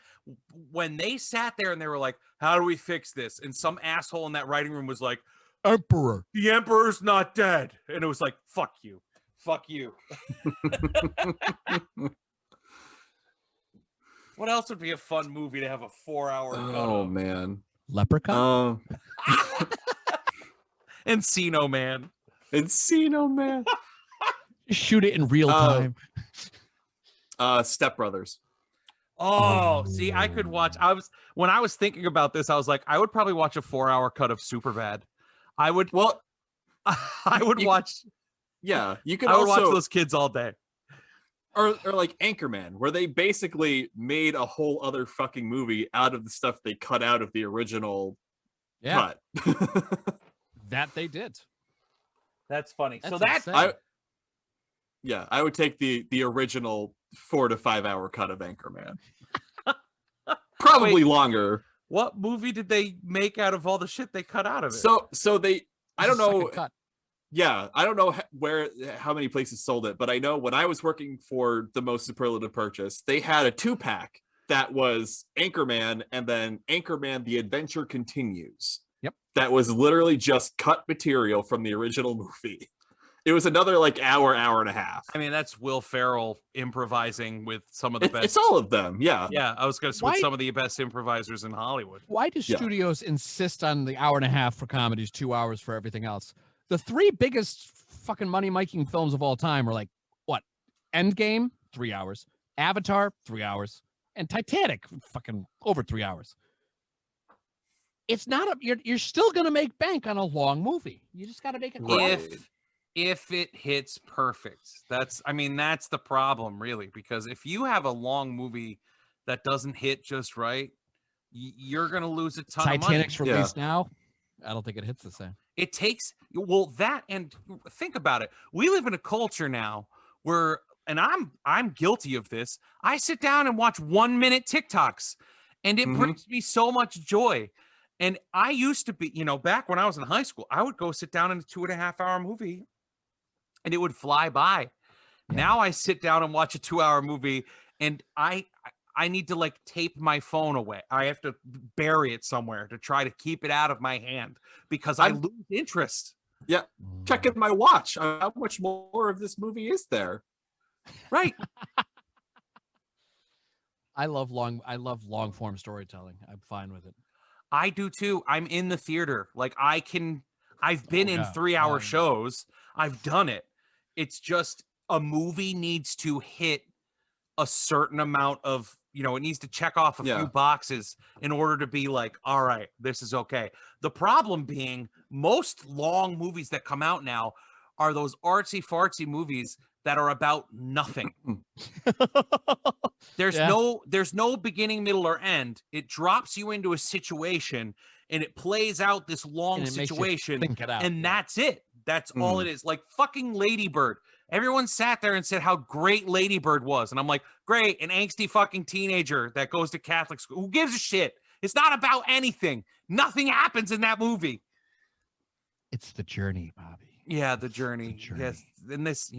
Speaker 1: When they sat there and they were like, how do we fix this? And some asshole in that writing room was like,
Speaker 3: Emperor.
Speaker 1: The Emperor's not dead. And it was like, fuck you. Fuck you. What else would be a fun movie to have a 4-hour cut of?
Speaker 2: Man.
Speaker 3: Leprechaun?
Speaker 1: Encino Man.
Speaker 3: Shoot it in real time.
Speaker 2: Step Brothers.
Speaker 1: Oh, see, I could watch. When I was thinking about this, I was like, I would probably watch a 4-hour cut of Superbad. I would watch.
Speaker 2: Yeah, you could.
Speaker 1: I would watch those kids all day.
Speaker 2: Or like Anchorman, where they basically made a whole other fucking movie out of the stuff they cut out of the original cut.
Speaker 3: That they did.
Speaker 1: That's funny.
Speaker 3: That's
Speaker 1: so
Speaker 2: I would take the original 4 to 5 hour cut of Anchorman. Probably longer.
Speaker 1: What movie did they make out of all the shit they cut out of it?
Speaker 2: So they, I don't know.
Speaker 3: Cut.
Speaker 2: Yeah, I don't know how many places sold it, but I know when I was working for the Most Superlative Purchase, they had a 2-pack that was Anchorman and then Anchorman: The Adventure Continues.
Speaker 3: Yep.
Speaker 2: That was literally just cut material from the original movie. It was another like hour and a half.
Speaker 1: I mean, that's Will Ferrell improvising with some of the best.
Speaker 2: It's all of them. Yeah.
Speaker 1: Yeah, I was going to say with some of the best improvisers in Hollywood.
Speaker 3: Why do studios insist on the hour and a half for comedies, 2 hours for everything else? The 3 biggest fucking money-making films of all time are like, what? Endgame, 3 hours. Avatar, 3 hours. And Titanic, fucking over 3 hours. It's not you're still going to make bank on a long movie. You just got to make it
Speaker 1: if it hits perfect. That's the problem, really, because if you have a long movie that doesn't hit just right, you're going to lose a ton of money.
Speaker 3: Titanic's released now. I don't think it hits the same.
Speaker 1: It takes that, and think about it. We live in a culture now where, and I'm guilty of this. I sit down and watch 1-minute TikToks, and it brings me so much joy. And I used to be, back when I was in high school, I would go sit down in a 2.5-hour movie and it would fly by. Yeah. Now I sit down and watch a 2-hour movie and I need to like tape my phone away. I have to bury it somewhere to try to keep it out of my hand because I lose interest.
Speaker 2: Yeah. Checking my watch. How much more of this movie is there?
Speaker 1: Right.
Speaker 3: I love long form storytelling. I'm fine with it.
Speaker 1: I do too. I'm in the theater. Like I've been in 3-hour shows. I've done it. It's just a movie needs to hit a certain amount of, it needs to check off a few boxes in order to be like, all right, this is okay. The problem being most long movies that come out now are those artsy fartsy movies that are about nothing. There's no beginning, middle, or end. It drops you into a situation and it plays out this long situation, and that's it. That's all it is. Like fucking Lady Bird. Everyone sat there and said how great Lady Bird was, and I'm like, great, an angsty fucking teenager that goes to Catholic school. Who gives a shit? It's not about anything. Nothing happens in that movie.
Speaker 3: It's the journey, Bobby.
Speaker 1: Yeah, the journey. Yes. And this,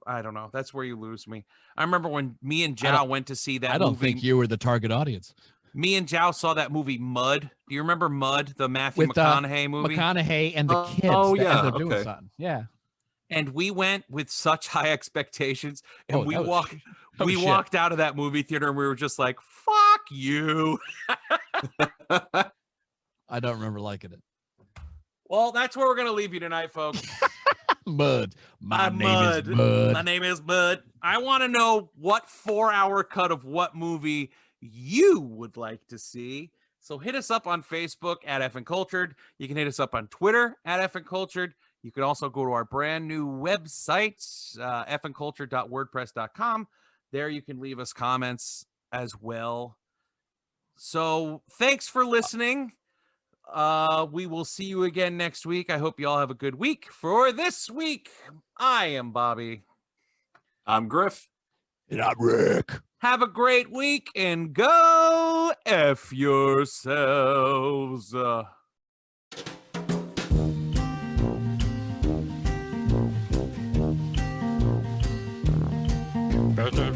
Speaker 1: I don't know. That's where you lose me. I remember when me and Zhao went to see that movie. I don't
Speaker 3: think you were the target audience.
Speaker 1: Me and Zhao saw that movie Mud. Do you remember Mud, the Matthew McConaughey movie?
Speaker 3: McConaughey and the kids.
Speaker 2: Oh, yeah.
Speaker 3: Doing something. Yeah.
Speaker 1: And we went with such high expectations, and we walked out of that movie theater and we were just like, fuck you.
Speaker 3: I don't remember liking it.
Speaker 1: Well, that's where we're going to leave you tonight, folks.
Speaker 3: Mud. My name is Mud.
Speaker 1: My name is Mud. I want to know what 4-hour cut of what movie you would like to see. So hit us up on Facebook at Effin Cultured. You can hit us up on Twitter at Effin Cultured. You can also go to our brand new website, effincultured.wordpress.com. There you can leave us comments as well. So thanks for listening. We will see you again next week. I hope you all have a good week. For this week, I am Bobby.
Speaker 2: I'm Griff.
Speaker 3: And I'm Rick.
Speaker 1: Have a great week and go F yourselves. Better